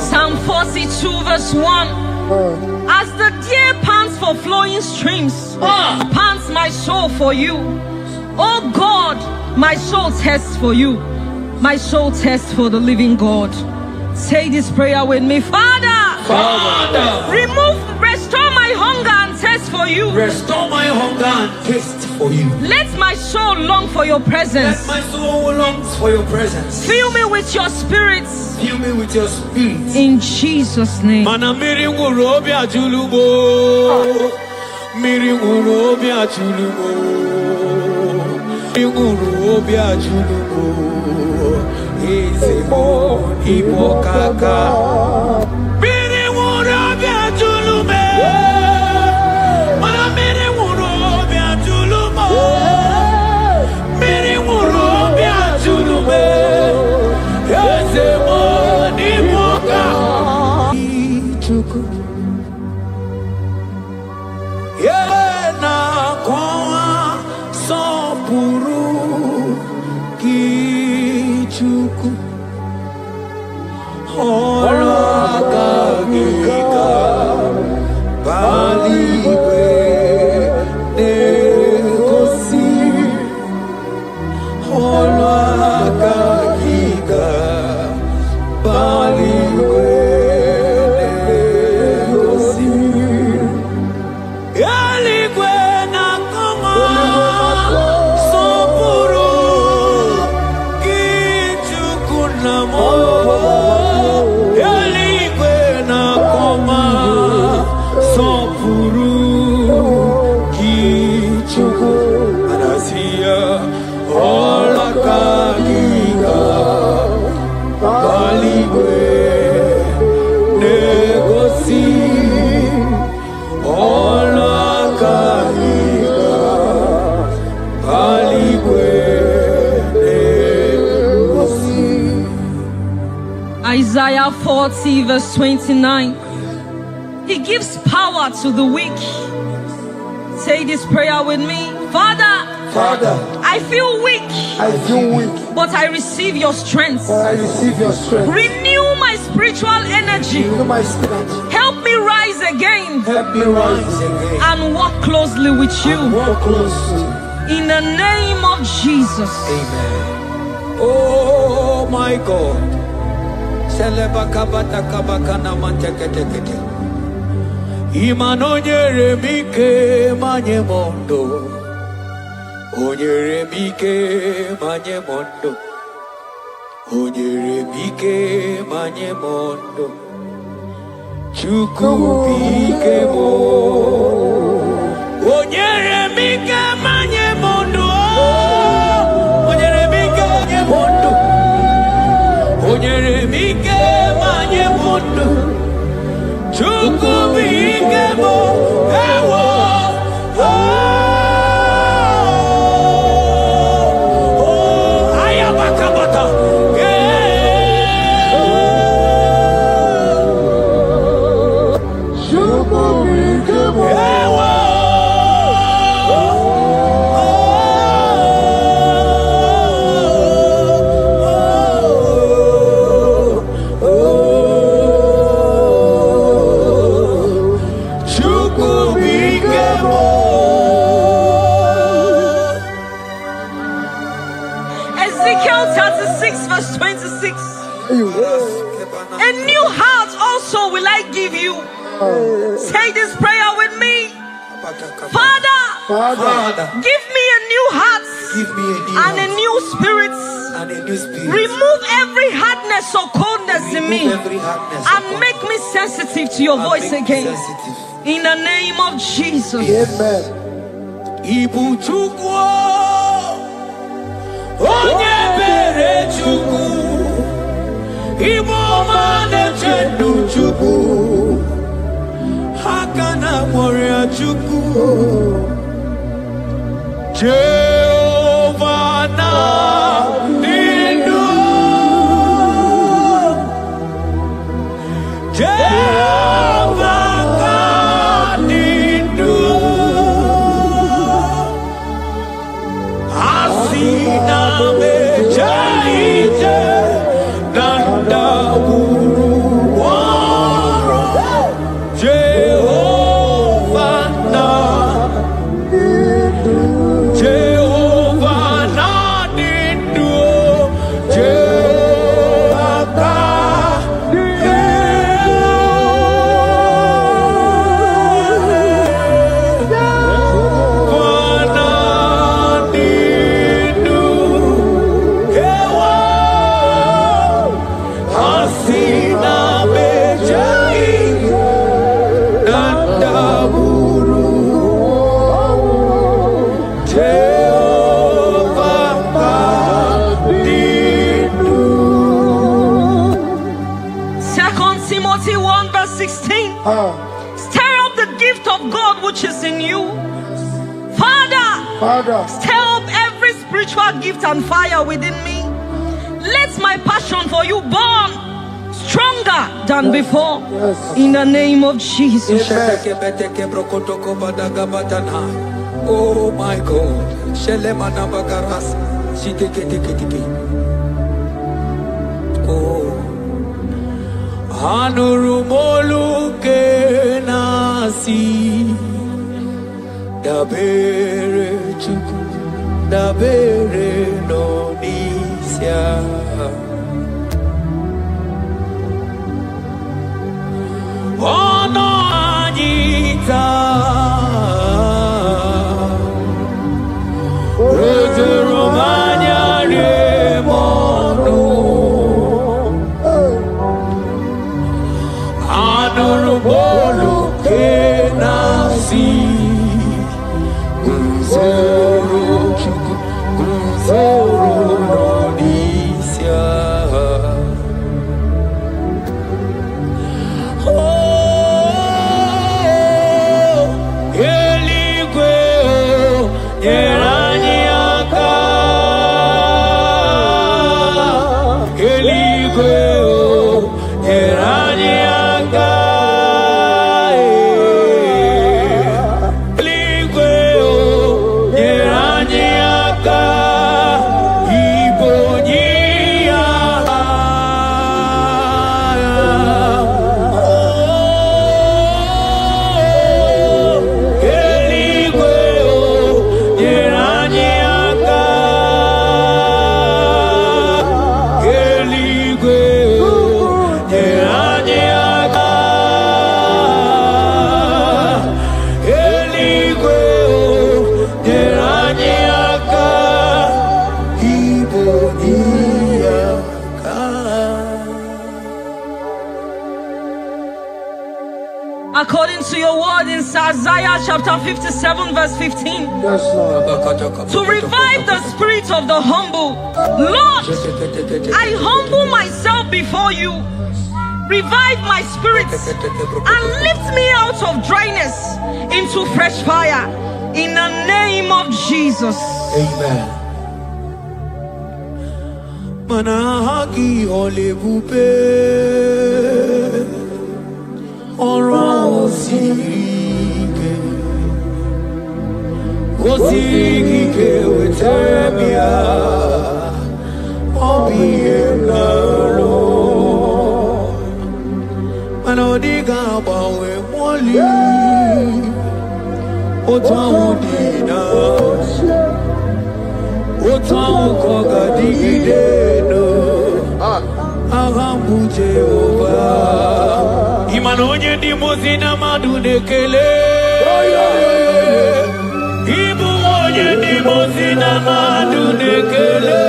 Psalm 42 verse 1. As the deer pants for flowing streams, pants my soul for you. Oh God, my soul thirsts for you. My soul thirsts for the living God. Say this prayer with me. Father, restore my hunger and thirst for you. Restore my hunger and thirst for you. Let my soul long for your presence. Let my soul long for your presence. Fill me with your spirit. Fill me with your spirit. In Jesus' name. Ezemo ibokaka. Miri wuro biatulume. Mana miri wuro biatulumo. Miri wuro biatulume. Ezemo ibokaka. Ichuku. Yena kwa sopuru kichuku olakagika baligwe negosi olakagika baligwe Yaligwe na koma sopuru kichukunamo. Yaligwe na koma sopuru kichuku anasia olakagiga baligwe negosi. Isaiah 40 verse 29. He gives power to the weak. Say this prayer with me. Father, I feel weak. But I receive your strength. Renew my spiritual energy. Help me rise again. And walk closely with you. In the name of Jesus. Amen. Oh my God. Imanonyere mike manye mondo. Onyere mike manye mondo. Onyere mike manye mondo. Chuku mike mo. Onyere mike manye mondo. Onyere mike manye mondo. Onyere mike manye mondo. Chuku mike mo. Ewo. Ayabakabata. Chuku mike mo. Ewo. Ezekiel 36 verse 26. A new heart also will I give you. Say this prayer with me. Father, give me a new heart and a new spirit. Remove every hardness or coldness in me and make me sensitive to your voice again. In the name of Jesus. Amen. Ibu chukwu onye bere chukwu Ibu mane chendu chukwu Hakana moria chukwu Jehovah na nindu Jehovah na nindu Asina mejaite Nanda uru waro Jehovah na nindu Jehovah the gift of God which is in you. Father, stir up every spiritual gift and fire within me. Let my passion for you burn stronger than before. In the name of Jesus. Oh my God. Oh, Hanurumolu kenasi dabere chuku dabere no nisya ono anita Romania remono Anurumolu kenasi Gunzoro chuku Gunzoro no nisya According to your word in Isaiah chapter 57 verse 15. To revive the spirit of the humble. Lord, I humble myself before you. Revive my spirit and lift me out of dryness into fresh fire. In the name of Jesus. Amen. Manahagi olebupe Oro osirike Osirike wetemia Obiemnalo Manodiga bawe mwali Otawudina Otawukoga digideno Agambu Jehovah Imanonye di mozina madunekele Ibu onye di mozina madunekele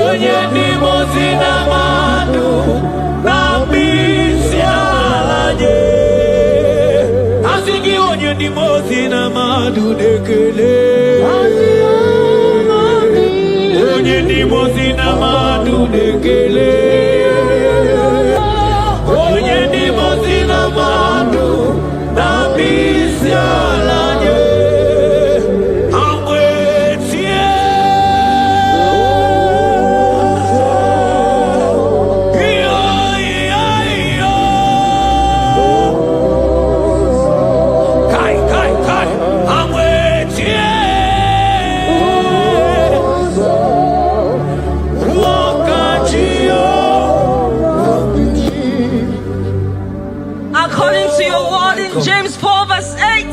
Onye di mozina madu Nambisi alaje Asigi onye di mozina madunekele Onye di mozina madunekele James 4 verse 8.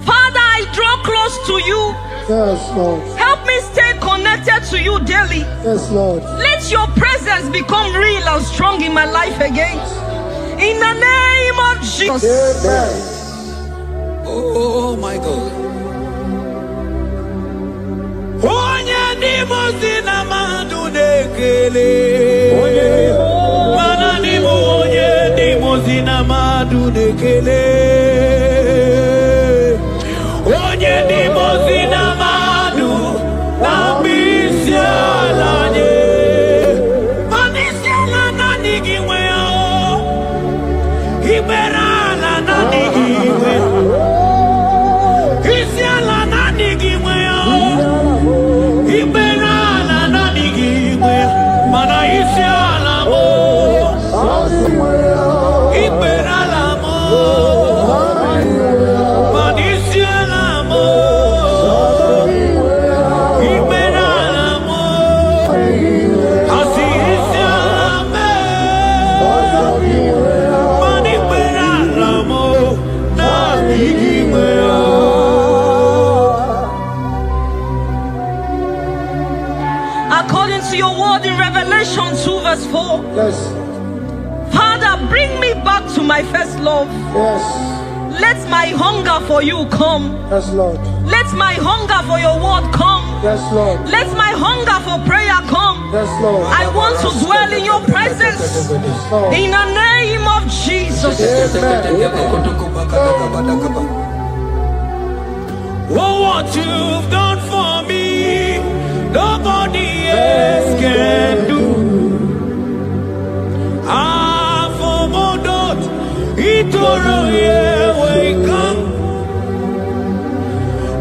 Father, I draw close to you. Help me stay connected to you daily. Let your presence become real and strong in my life again. In the name of Jesus. Oh my God. Zina madu nekele Onye di mozina madu Nambisia lanye Manisia lana nigi weo Iberala nanigwe. Isiala nanigwe. Iberala nanigwe. Mana isiala mo. Iberala mo. Mana isiala mo. Iberala mo. Asi isiala me. Mana iberala mo. Nanigwe. According to your word in Revelation 2 verse 4. Yes. Father, bring me back to my first love. Yes. Let my hunger for you come. Yes, Lord. Let my hunger for your word come. Yes, Lord. Let my hunger for prayer come. Yes, Lord. I want to dwell in your presence. Lord. In the name of Jesus. Oh, what you've done for me, nobody else can do. Ah, for Modot, Itoro, yeah, wake up.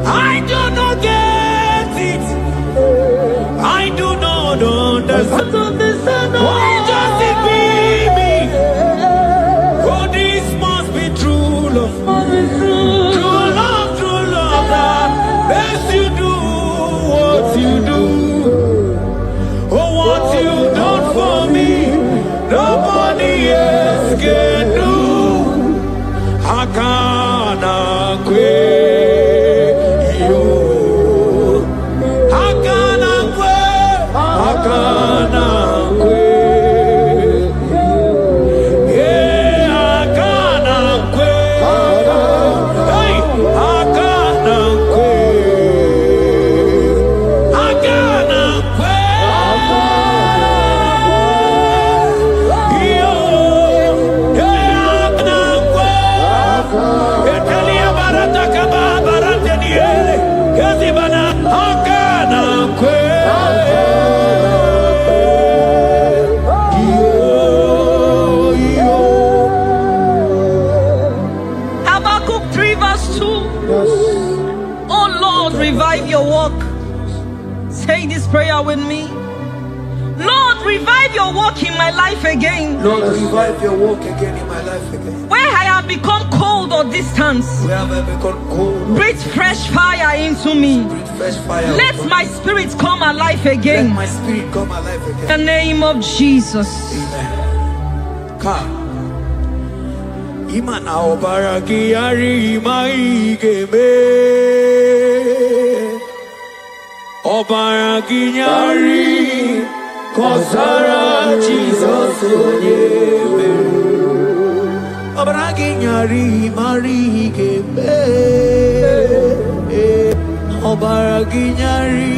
I do not get it. I do not understand. Why does it be me? Oh, this must be true love. True love, that makes you do what you do. Oh, what you've done for me, nobody else can do. Hakana kwe yo. Hakana kwe. Hakana kwe. Yeah, hakana kwe. Hey, hakana kwe. Hakana kwe. Yo, yeah, hakana kwe. Italia barata kaba barata diele. Kazi bana hakana kwe. Habakkuk 3 verse 2. Oh Lord, revive your work. Say this prayer with me. Lord, revive your work in my life again. Lord, revive your work again in my life again. Where I have become cold or distant, Where have I become cold? breathe fresh fire into me. Breathe fresh fire. Let my spirit come alive Let again. my spirit come alive In again. the name of Jesus. Amen. Come. Imana obaraki yari maigeme. Obaraki yari kosara Jesus onyebe. Obaraki yari marigeme. Obaraki yari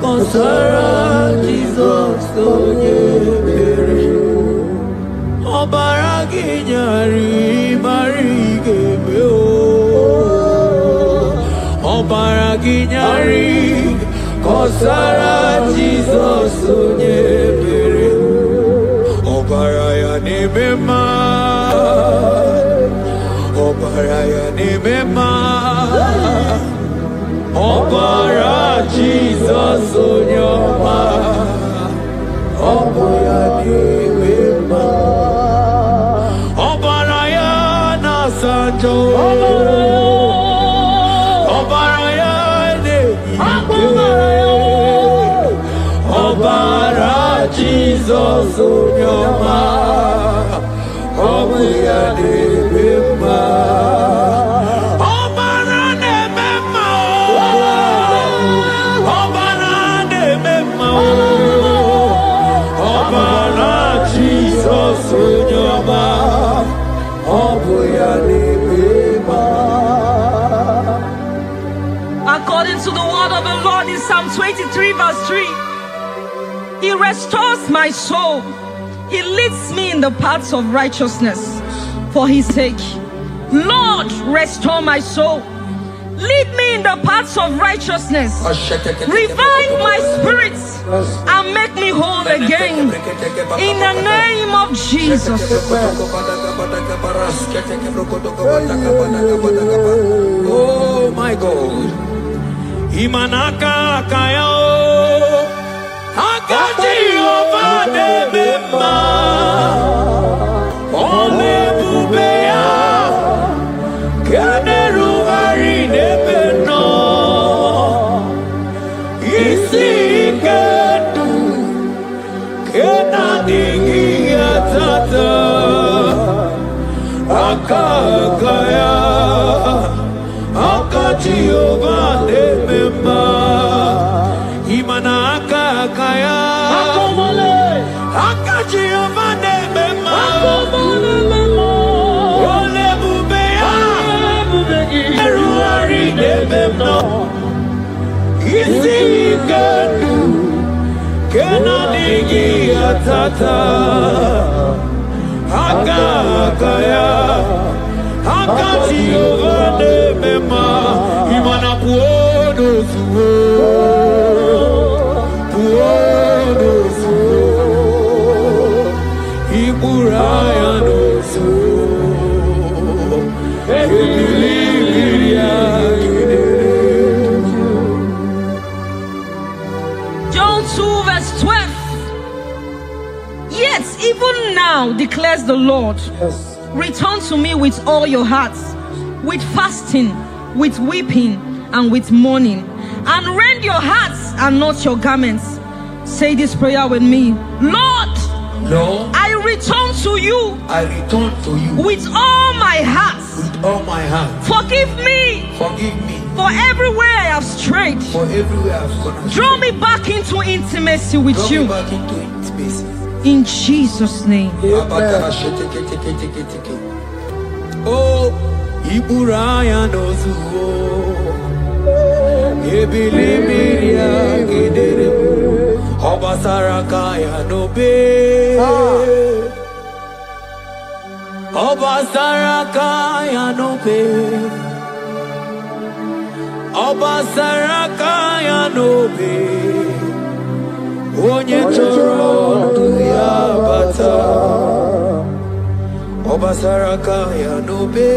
kosara Jesus onyebe. Obaraki yari marigeme. Obaraki yari kosara Jesus onyebere. Obaraya nemema. Obaraya nemema. Obara Jesus onyoma. Obara nemema. Obaraya na sanjo. Obaraya ne. Obara Jesus onyoma. Obara nemema. Obara nemema. Obara nemema. Obara Jesus onyoma. Obara nemema. According to the word of the Lord in Psalm 23 verse 3, He restores my soul. He leads me in the paths of righteousness for His sake. Lord, restore my soul. Lead me in the paths of righteousness. Revive my spirit and make me whole again. In the name of Jesus. Oh my God. Imanaka kaya Akaji over the bema Ole bubea Kaneru ari nebeno Isi kedu Kena dingi atata Akakaya Akaji over the bema Imana akakaya Akaji over the bema Ole bubea Eruari nebemno Isi kedu Kena digi atata Akakaya Akaji over the bema Imana puodo suo Puodo suo Iburaya no suo John 2 verse 12. Yet even now declares the Lord, return to me with all your hearts, with fasting, with weeping, and with mourning, and rend your hearts and not your garments. Say this prayer with me. Lord, I return to you. I return to you with all my heart. with all my heart. Forgive me Forgive me for everywhere I have strayed. for everywhere I've gone astray. Draw me back into intimacy with Draw you. me back into intimacy. In Jesus' name. Oh, Iburaya nozuo. Ebilimiria gidere. Obasarakaya nobe. Obasarakaya nobe. Obasarakaya nobe. Onye choro ya bata. Obasarakaya nobe.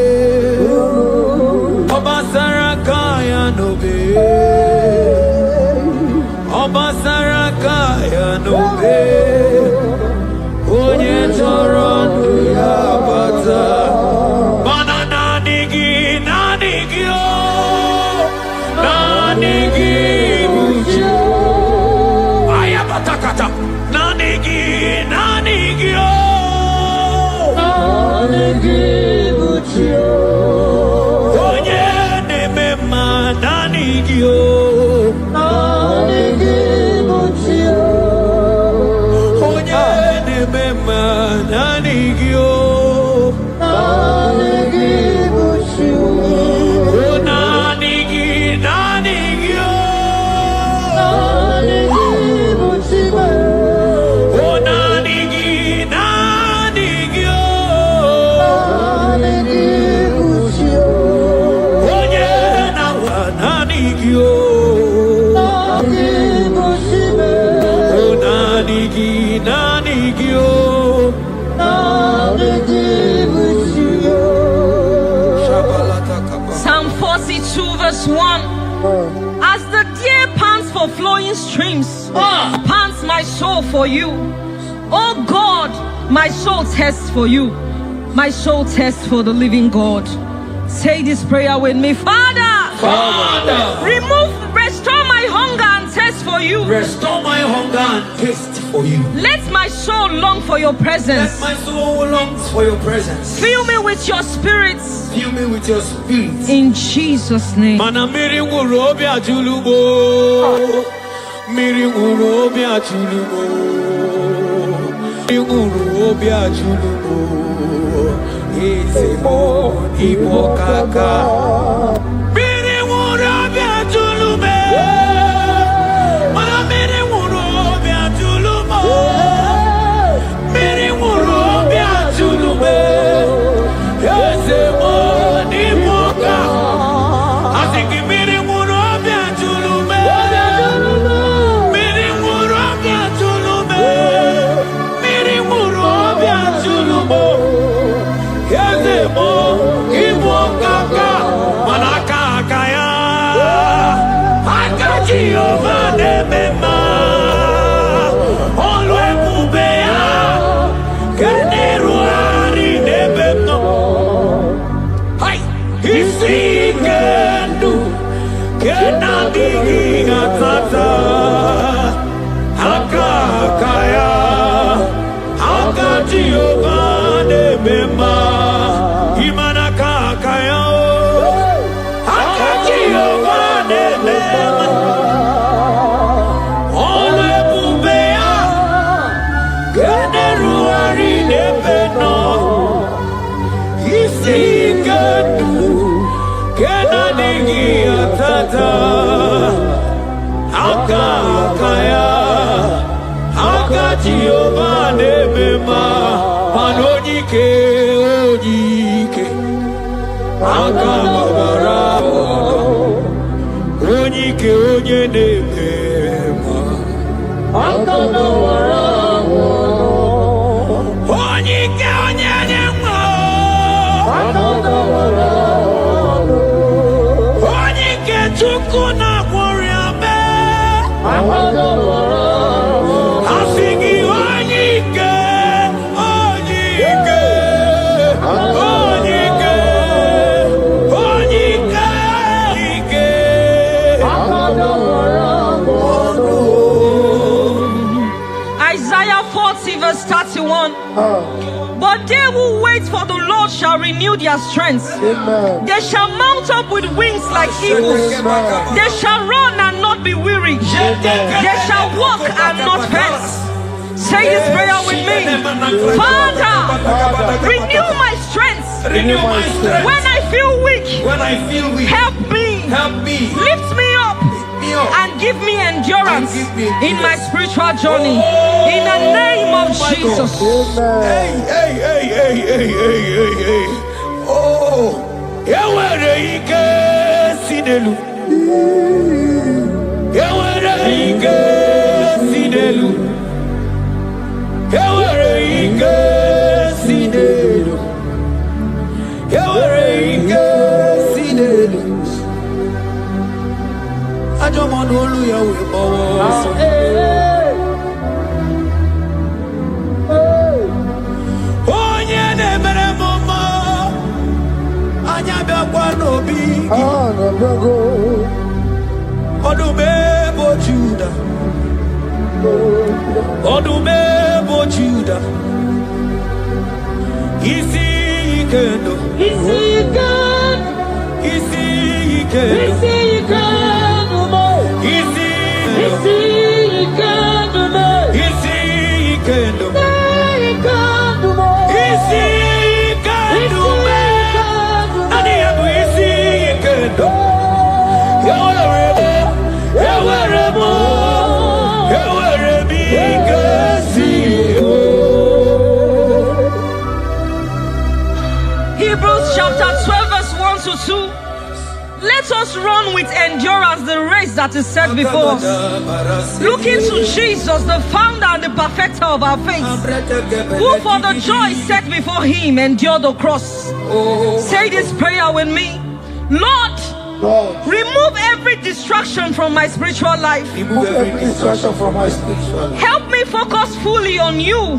Obasarakaya nobe. Obasarakaya nobe. Onye choro ya bata. Mana nanigi nanigi o. Nanigi bujo. Ayabatakata. Nanigi nanigi o. Onye nemema nanigio. Onye nemema nanigio. Nanigi nanigio. Nanigi nanigio. Onye nawa nanigio. Nanigi nanigio. Psalm 42 verse 1. As the deer pants for flowing streams, pants my soul for you. Oh God, my soul thirsts for you. My soul thirsts for the living God. Say this prayer with me. Father, restore my hunger and thirst for you. Restore my hunger and taste for you. Let my soul long for your Let presence. my soul longs for your presence. Fill me with your spirit. Fill me with your spirit. In Jesus' name. Mana miri ngurobi ajulubo. Miri ngurobi ajulubo. Miri ngurobi ajulubo. Izemo ibo kaka. Miri ngurobi ajulubo. Mana miri ngurobi ajulubo. Miri ngurobi ajulubo. Izemo ibo kaka. Asiki miri ngurobi ajulubo. Miri ngurobi ajulubo. Miri ngurobi ajulubo. onyike, akababara, onyike onye na-eme akababara, onyike onye na-eme akababara, onyike Chukwu na-agwọrọ ame akababara. Isaiah 40 verse 31. But they who wait for the Lord shall renew their strength. Amen. They shall mount up with wings like eagles. They shall run and not be weary. They shall walk and not faint. Say this prayer with me. Father, renew my strength. When I feel weak, help me. Lift me up and give me endurance in my spiritual journey. In the name of Jesus. Hey. Oh, Yawere ike sinelu. Yawere ike sinelu. Yawere ike sinelu. Yawere ike sinelu. Ajomonu olu yawe bawo. Onye na-emere mama anya bịakwa n'obi ọdụm ebo Juda, ọdụm ebo Juda, isi ike ndụ, isi ike Hebrews chapter 12 verse 1 to 2. Let us run with endurance the race that is set before us, looking to Jesus, the founder and the perfecter of our faith, who for the joy set before him endured the cross. Say this prayer with me. Lord, remove every distraction from my spiritual life. Help me focus fully on you.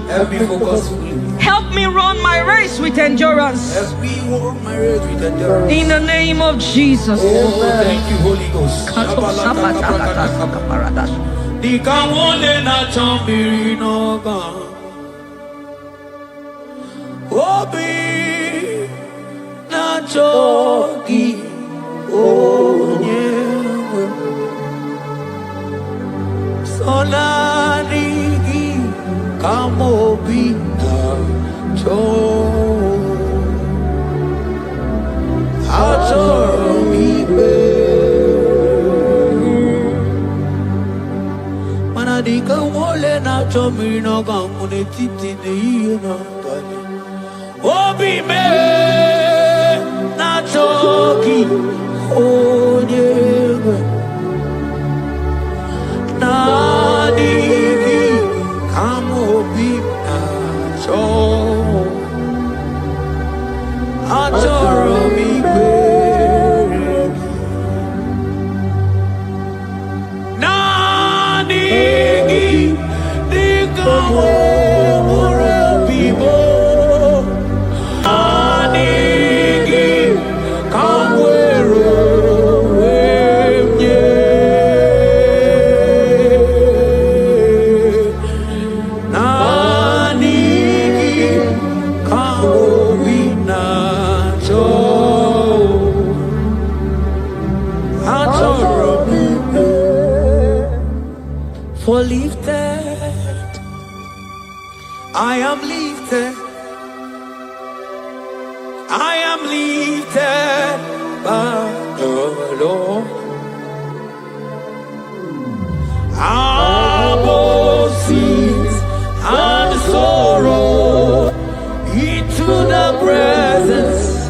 Help me run my race with endurance. In the name of Jesus. Thank you, Holy Ghost. Obi me na choki onye na digi kamobi na cho achoro mi be na digi digamo for lifted, I am lifted, I am lifted by the Lord. Above sins and sorrow, into the presence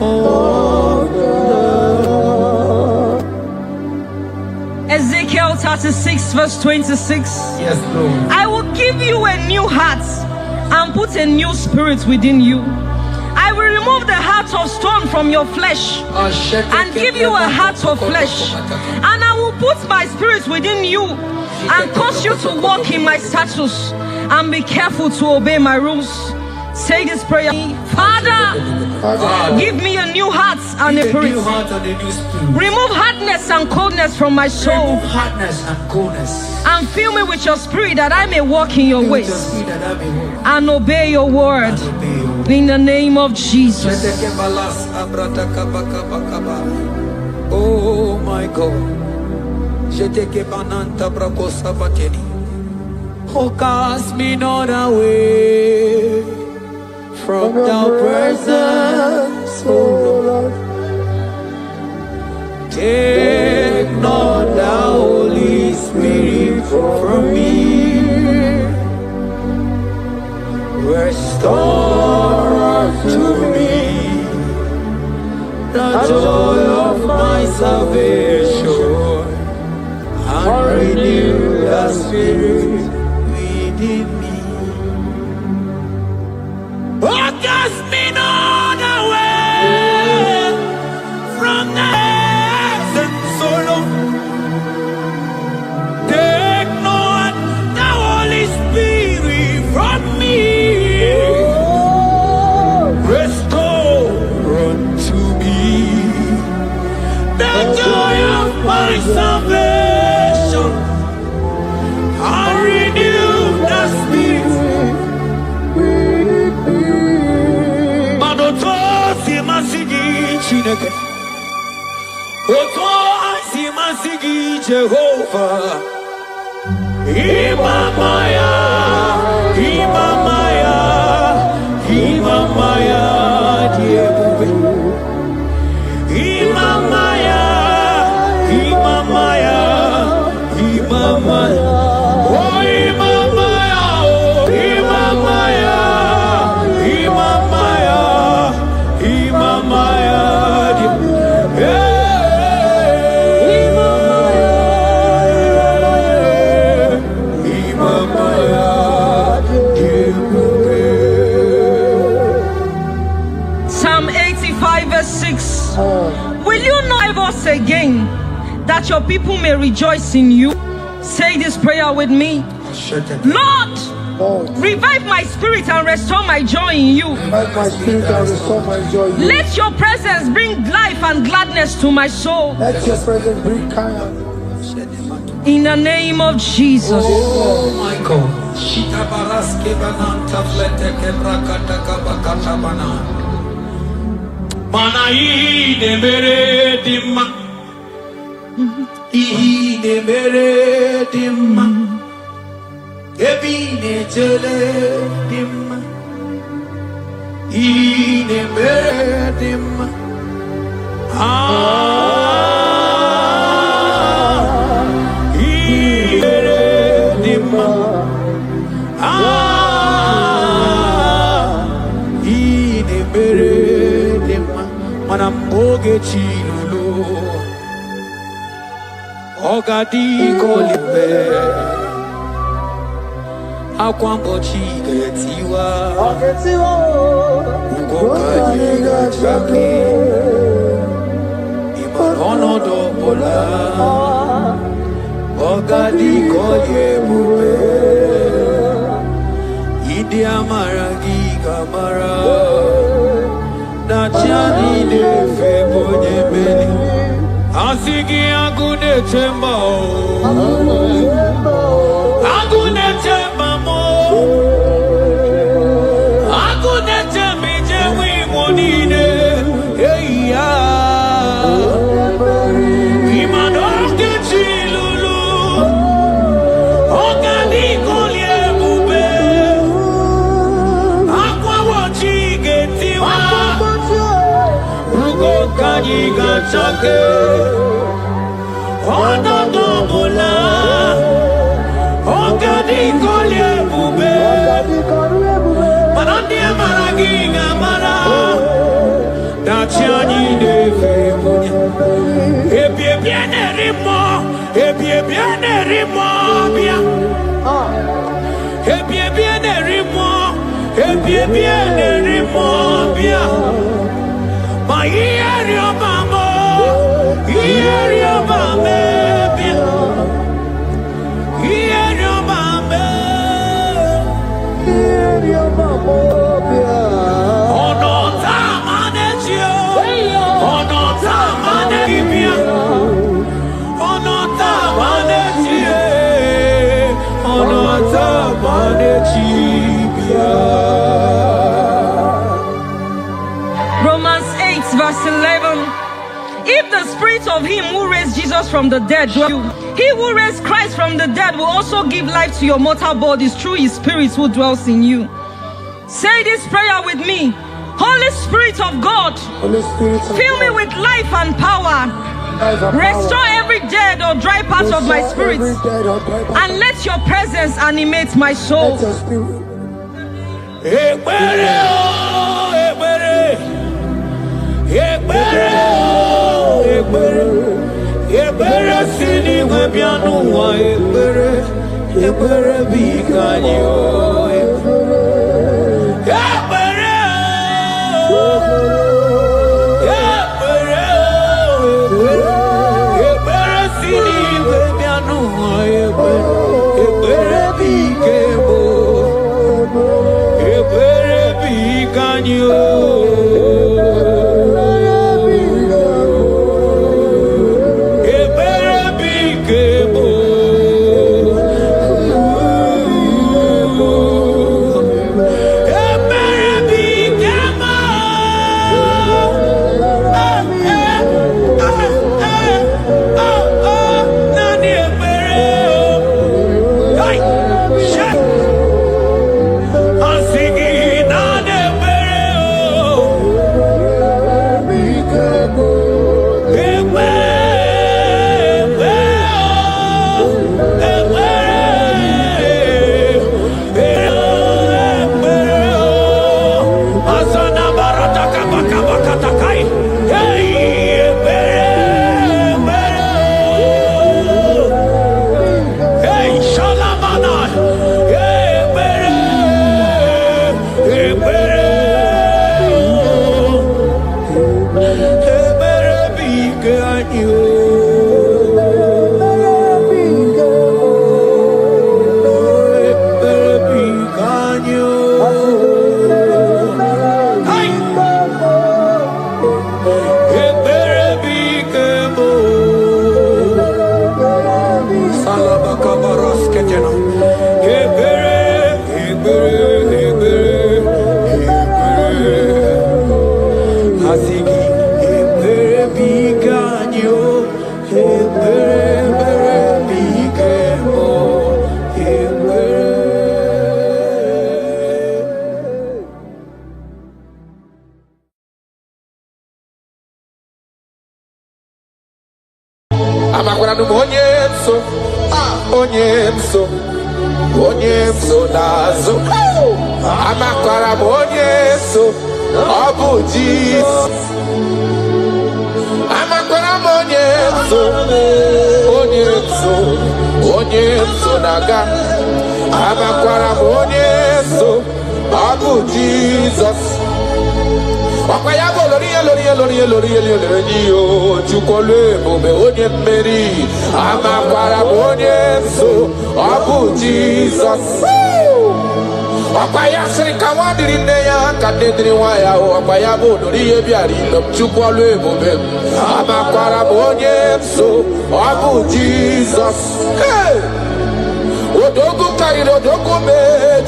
of the Lord. Ezekiel 36 verse 26. Yes, Lord. I will give you a new heart and put a new spirit within you. I will remove the heart of stone from your flesh and give you a heart of flesh. And I will put my spirit within you and cause you to walk in my statutes and be careful to obey my rules. Say this prayer. Father, give me a new heart and a spirit. Remove hardness and coldness from my soul. And fill me with your spirit that I may walk in your ways and obey your word. In the name of Jesus. Oh my God. Oh, cast me not away from thy presence, oh Lord. Take not the Holy Spirit from me. Restore unto me the joy of my salvation and renew the spirit within me. Oh, cast me not away from the presence, oh Lord. Take not the Holy Spirit from me. Restore unto me the joy of my salvation and renew the spirit. Madoto simasigi chineke, oto simasigi Jehovah. Imamaya, Imamaya, Imamaya, Diebube. Imamaya, Imamaya, Imamaya. Oh, Imamaya, oh, Imamaya, Imamaya, Imamaya, Psalm 85 verse 6. Will you not give us again, that your people may rejoice in you? Say this prayer with me. Lord, revive my spirit and restore my joy in you. Revive my spirit and restore my joy in you. Let your presence bring life and gladness to my soul. Let your presence bring kindness. In the name of Jesus. oh my God. Shita baraske bananta flete kebrakata kabakata bana. Mana ine mere dimma. Ine mere dimma. Ebine jele dimma. Ine mere dimma. Ine mere dimma. Ine mere dimma. Manamboge chilulu. Ogadi kolibe. Akwambo chigetiwa. Ugokajiga chake. Imanono dobola. Ogadi koye bube. Idi amara gigamara. Nachani de febo nyemeli. Asigi agune chemba o. Agune chemba mo. Agune chembi jewi monine. Hey ya. Imanoke chilulu. Ogani kolye bube. Akwa wachi getiwa. Ugo kaji gachake. Odo dobola. Ogani kolye bube. Manandi maragi mara Dachiani de Femonia Ebiene Rimo Ebiene Rimo Bia Ebiene Rimo Ebiene Rimo Bia My area mama area mama area mama area mama Romans 8 verse 11. If the spirit of him who raised Jesus from the dead dwells in you, he who raised Christ from the dead will also give life to your mortal bodies through his spirit who dwells in you. Say this prayer with me. Holy Spirit of God, fill me with life and power. Restore every dead or dry part of my spirit, and let your presence animate my soul. Onyemso nazo amakwara onyemso obu Jesus amakwara onyemso naga amakwara onyemso obu Jesus Wakayabo lori chukole bobe onye mmeri amakwara onyemso obu Jesus Wakayasri kawadiri neya kadedri waya wakayabo lori biari chukole bobe amakwara onyemso obu Jesus Odogu kairo dogu me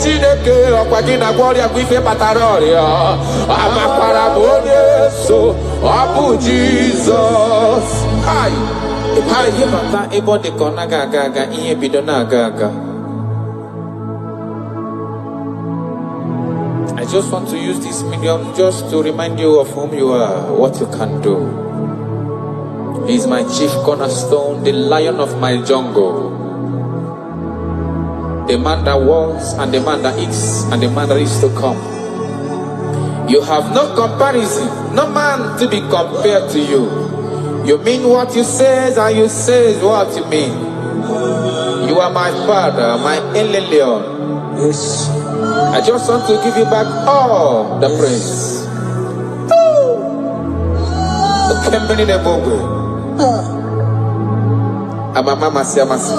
chineke okwagina gloria kwife pataroria amakwara onyemso obu Jesus Hi Ipai himata ebo de kona gaga iye bidona gaga I just want to use this medium just to remind you of whom you are, what you can do. He is my chief cornerstone, the lion of my jungle. The man that was, and the man that is, and the man that is to come. You have no comparison, no man to be compared to you. You mean what you say, and you say what you mean. You are my Father, my Elelion. Yes. I just want to give you back all the praise. Kembeni de Bobo. Mama Siamasi.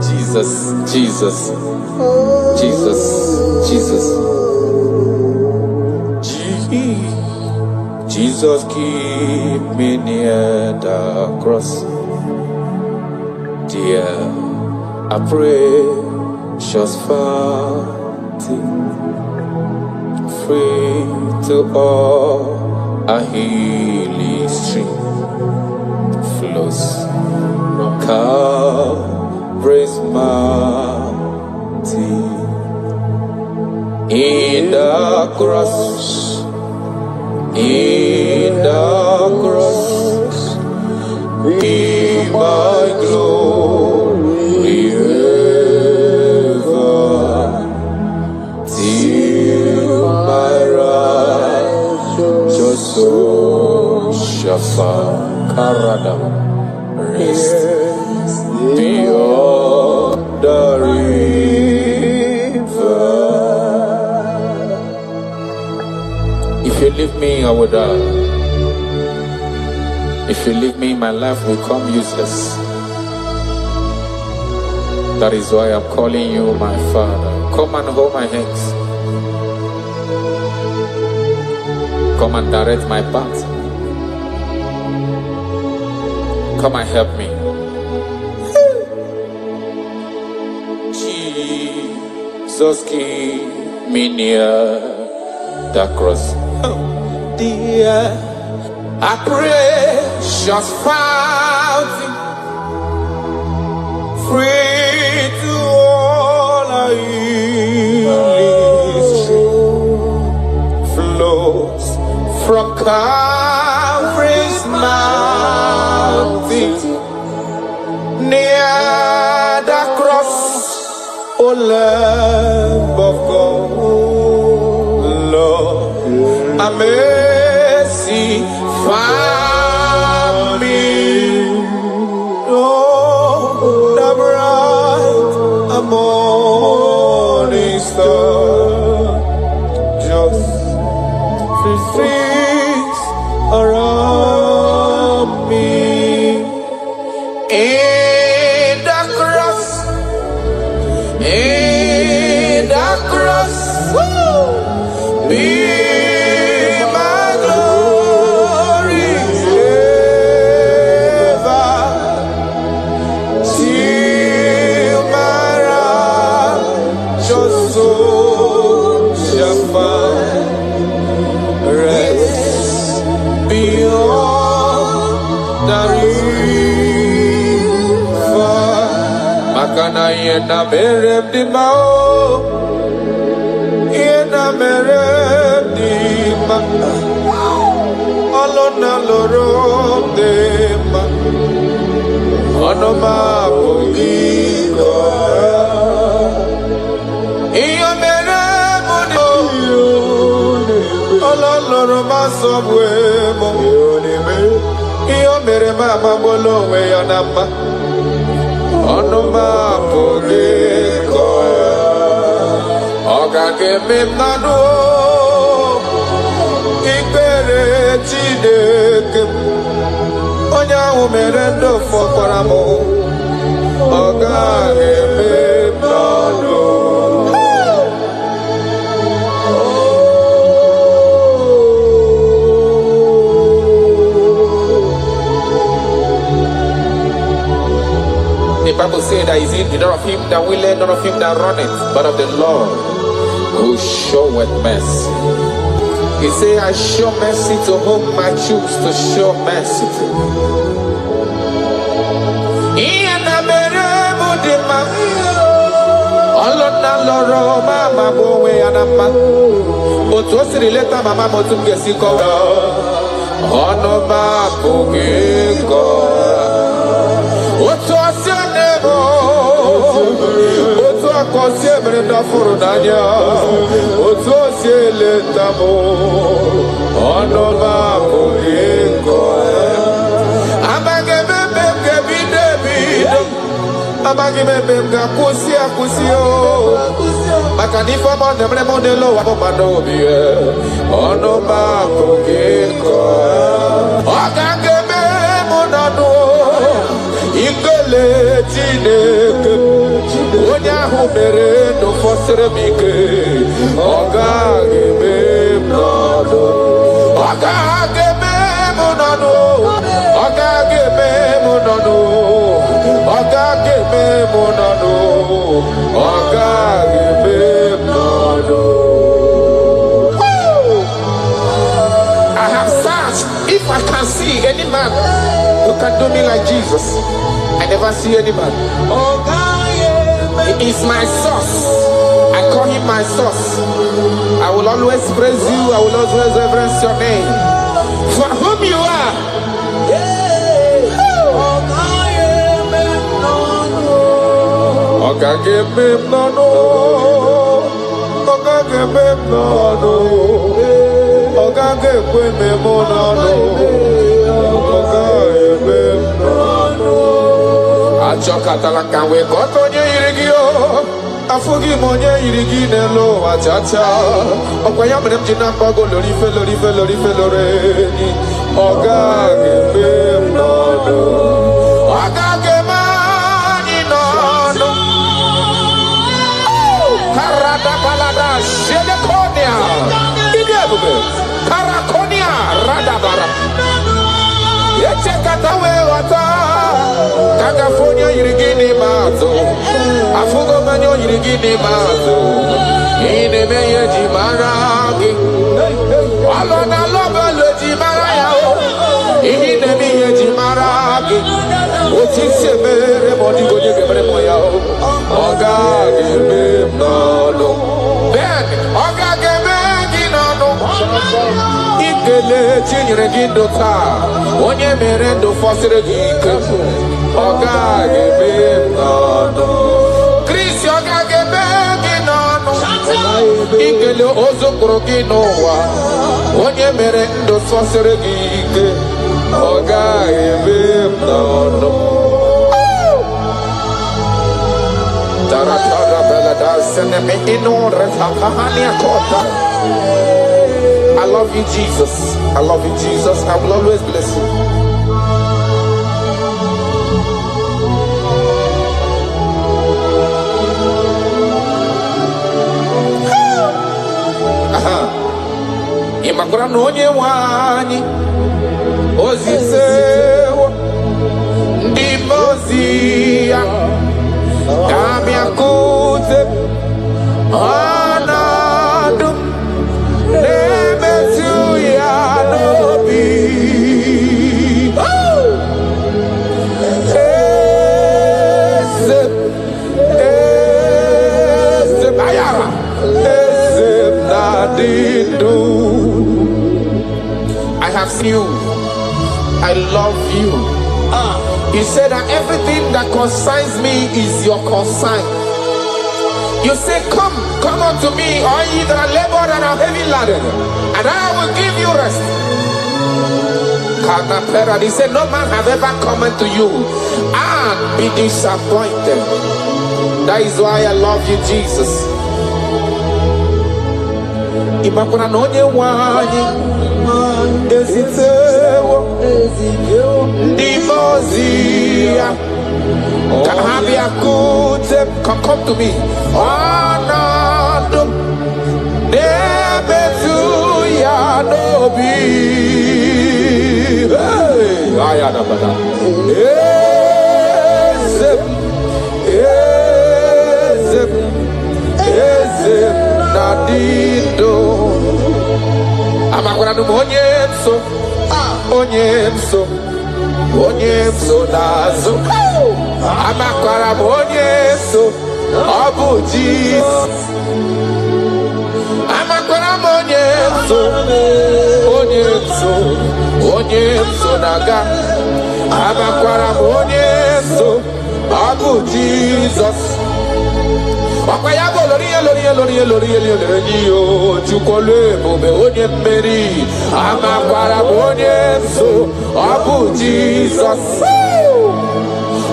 Jesus, Jesus, Jesus, Jesus. Jesus, keep me near the cross. Dear, I pray, just fighting, free to all a healing stream flows from Calvary's mountain. In the cross, in the cross, be my glory ever, till my righteous soul shall find rest beyond the river. If you leave me, I will die. If you leave me, my life will come useless. That is why I'm calling you my Father. Come and hold my hands. Come and direct my path. Come and help me. Jesus, keep me near the cross. Oh, dear, I pray, just fountain, free to all I flows from Calvary's mountain, near the cross, O Lamb of God, Lord, a mercy found me. Oh, the bright morning star, just streets around me. In the cross, in the cross, be my glory ever, till my righteous soul shall find rest beyond the river. Makana yena merem di mau, yena merem di ma, alona lorom de ma, onoma pogiko. Iyo merem odi, ololoro ma sobwe mo. Iyo merem ma bolo we yanama. Onoma pogiko. Oga keme mnano ikpere Chineke onye ahụ mere ndụ fọkwara m. Oga keme mnano. The Bible says that is in none of him that willeth, none of him that runneth, but of the Lord who showeth mercy. He say, I show mercy to whom I choose to show mercy to. kosie brenda furudanya otosie letamo ono babu ingo amage bebe kebidebido amage bebe kusia kusio makanifa monde modelo wa madobie ono babu ingo agage me monado ikele tineke onya humere no fosere mike ogage me monado ogage me monado ogage me monado ogage me monado ogage me monado. I have searched if I can see any man who can do me like Jesus. I never see any man. He is my source. I call him my source. I will always praise you. I will always reverence your name. For whom you are. Achokatala kanwe kotonye irigio afugi monye irigi nelo achacha okwaya mrem jina bago lori fe loreni ogage be nodo ogage mani nodo karada balada shede konia idebube karakonia radabara yechekatawe wata California irigini mazo afugo manyo irigini mazo ine meye jimaragi alona loba le jimaraya ine meye jimaragi otise mere modi goje gebre moya ogage me nalo ben ogage me ginano ikele chinyere gindota onye mere ndo fosere gike ogage be nano Chris ogage be ginano ikele ozokoro ginowa onye mere ndo fosere gike ogage be nano taratara belada seneme inore takahania kota. I love you, Jesus. I love you, Jesus. I will always bless you. Imakura nonye wani ozisewo ndimozia kamya kute anadu I have seen you. I love you. You said that everything that concerns me is your concern. You say, come unto me, all ye that are labored and are heavy laden, and I will give you rest. He said, no man have ever come unto you and be disappointed. That is why I love you, Jesus. Imakuna nonye wani ezitewo ndimozia kahabia kute come to me anado nebetu ya nobi hey ayana bada ezem nadido amakura no onyemso nazo amakura onyemso abuji amakura onyemso naga amakura onyemso abu Jesus Wakayabo lori chukole bobe onye mmeri amakwara onye so abu Jesus.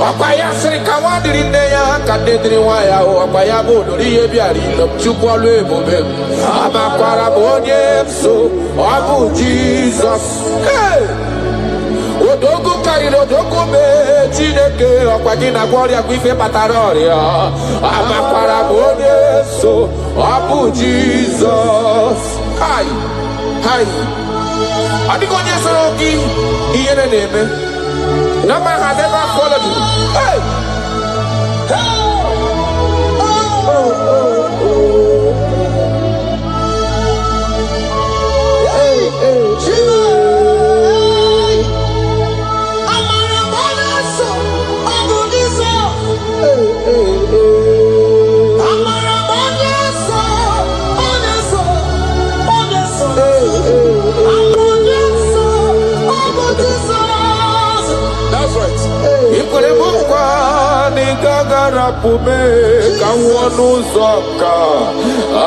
Wakaya siri kawadiri nne ya kadediri waya wakayabo lori biari chukole bobe amakwara onye so abu Jesus. Odogu kariri odogu me Chineke ọkwagi na gloria kwife pataroria amakwara onye so abu Jesus. Hi adigo onye soro gị ihe na-eme no man has ever followed you. Pume kawonu zoka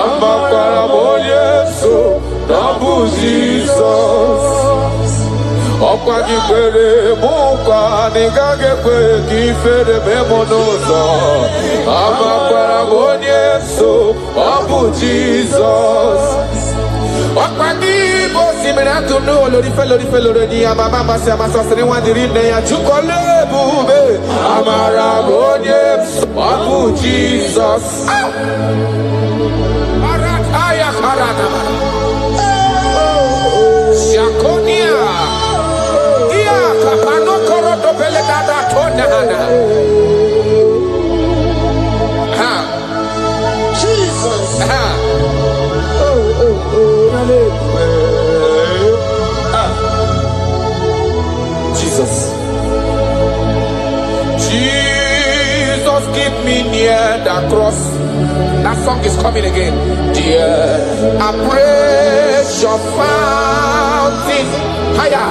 amakwara Yesu nabu Jesus. Okwagi kwere mukwa nigage kwe kifere memonozo amakwara Yesu nabu Jesus. Okwagi bosi miratu no lori felori ni amama masi amasasiri wandiri ne ya chukole bube amara Yesu nabu Jesus. Arataya karana Shakonia Ia kapano koro dobele dada tonana. Jesus. Jesus. Jesus, keep me near the cross. That song is coming again. Dear, I praise your fountain. Higher,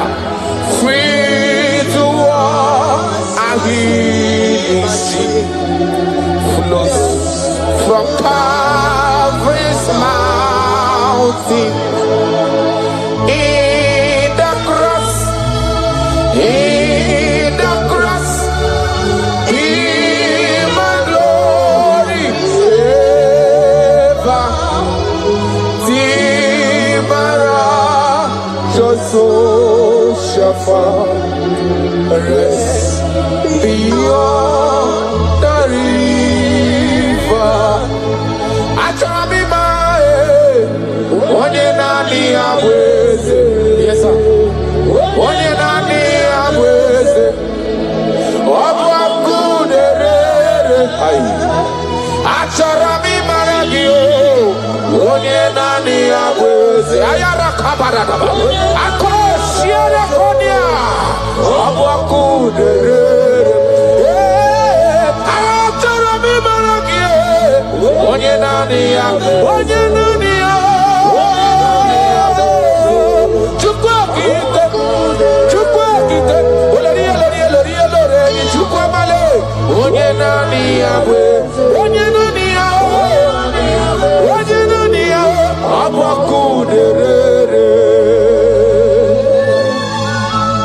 free to walk. I hear she flows from Calvary's mountain. In the cross, in the cross, in my glory ever. Timara, Joso Shafa, rest beyond the river. Achamima, onye nani abweze. Yes, sir. Onye nani abweze. Obwa kuderere. Achamima ragio. Onye nani abweze. Ayara kabaradaba. Ako shiere konia. Obwa kuderere. Achamima ragio. Onye nani abweze. Onye nani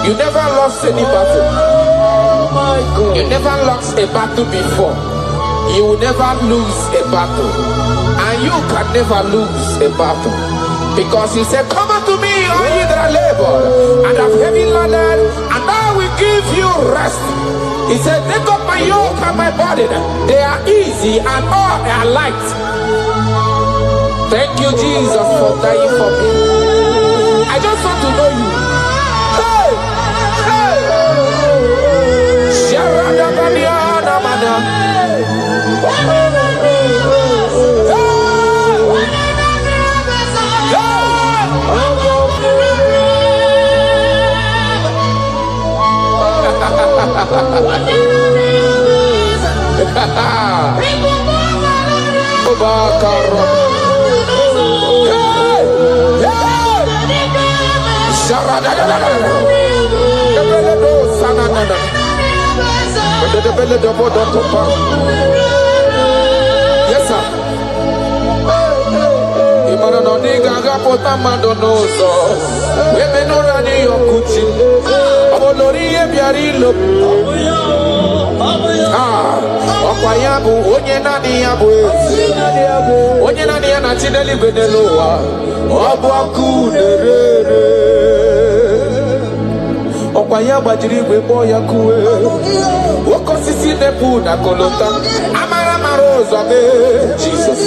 You never lost any battle. You never lost a battle before. You will never lose a battle. And you can never lose a battle. Because he said, come unto me, all ye that are labor and have heavy laden, and I will give you rest. He said, take up my yoke and my burden. They are easy and all are light. Thank you, Jesus, for dying for me. I just want to know you. Hey! Hey! Sharadabaniana mana. Yes, sir. gaga pota mandonoso. Women already your kuchi. Olori ebiarilo. Okwayabu onye nani yabu. Onye nani yana chineli beneloa. Obu akunerere. Okwayaba jiriwe boya kuwe. Woko sisi nepu na kolota. Amara marozo be Jesus.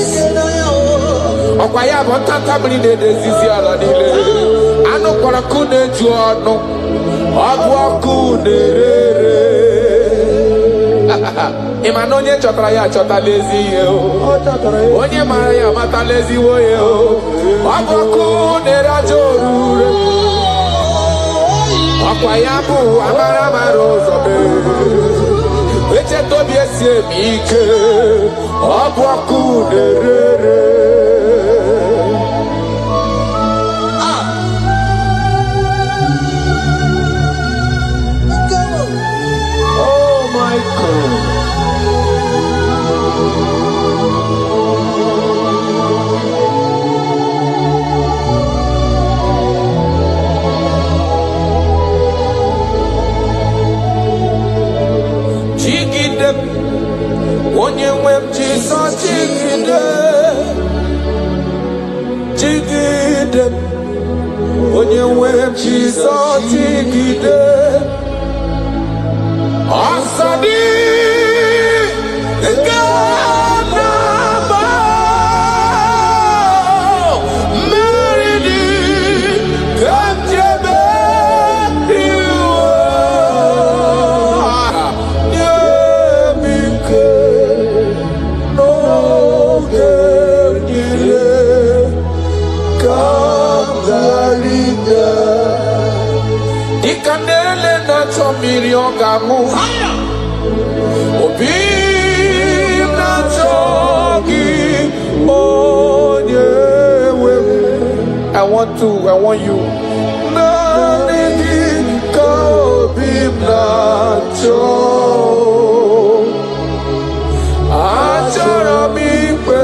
Okwayaba tata mri de zizi ala nile. Ano kwa kune juano. Obu akunerere. Imanonye chotara ya chota lezi yo. Onye mara ya mata lezi wo yo. Obu akunera jorure. Okwayabu amara marozo be. Eche tobi esie mike. Obu akunerere. Oh my God. Onye nwem Jesus jigide. Onye nwem Jesus jigide. Asadi Ganaba Meridi Kanjebe Ikanele na chomiri ogamu Obi na chogi onyewe I want you Nanigi ka obi na chogi Achara mi pe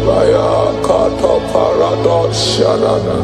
Baya kata paradox shanana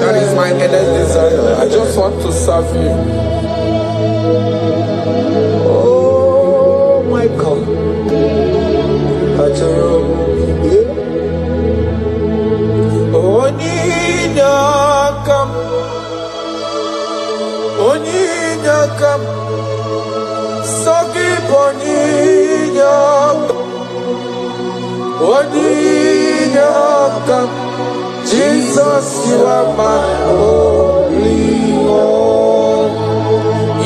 That is my endless desire. I just want to serve you. Oh my God. Onyinakam Sogi Onyinakam Jesus, you are my only one.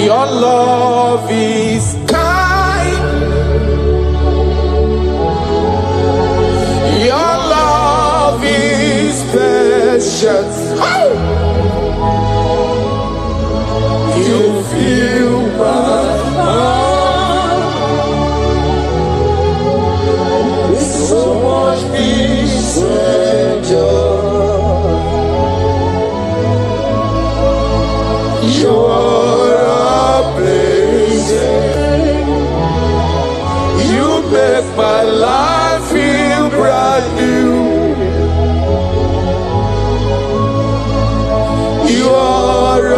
Your love is kind. Your love is precious. Oh! You're amazing. You make my life feel brand new. You're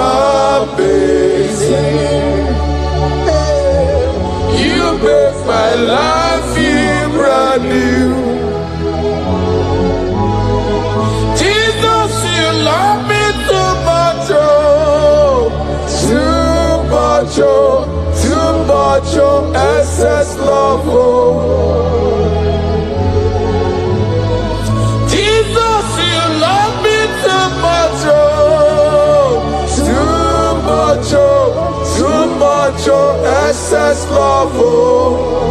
amazing. You make my life feel brand new. Jesus, you love me too much, oh, too much, oh, too much, oh, excess love, oh. Jesus, you love me too much, oh, too much, oh, too much, oh, excess love, oh.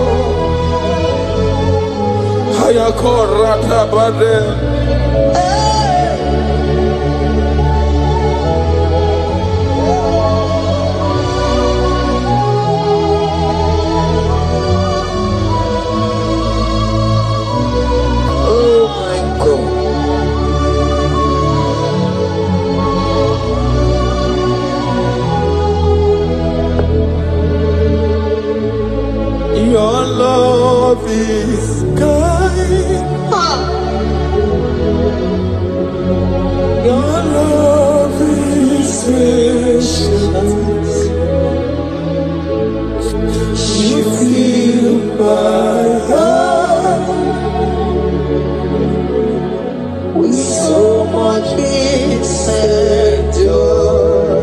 Hayakorata bade. Your love is kind. Your love is patient. You fill my heart with so much peace and joy.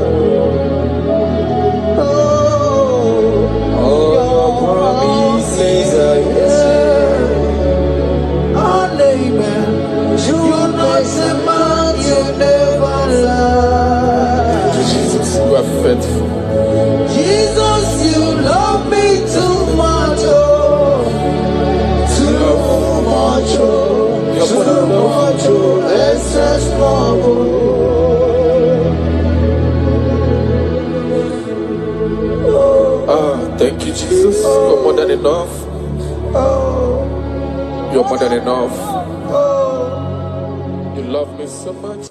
Faithful. Jesus, you love me too much, oh, too much, oh, too much, oh, excess love, oh. Thank you, Jesus. You're more than enough. You're more than enough. You love me so much.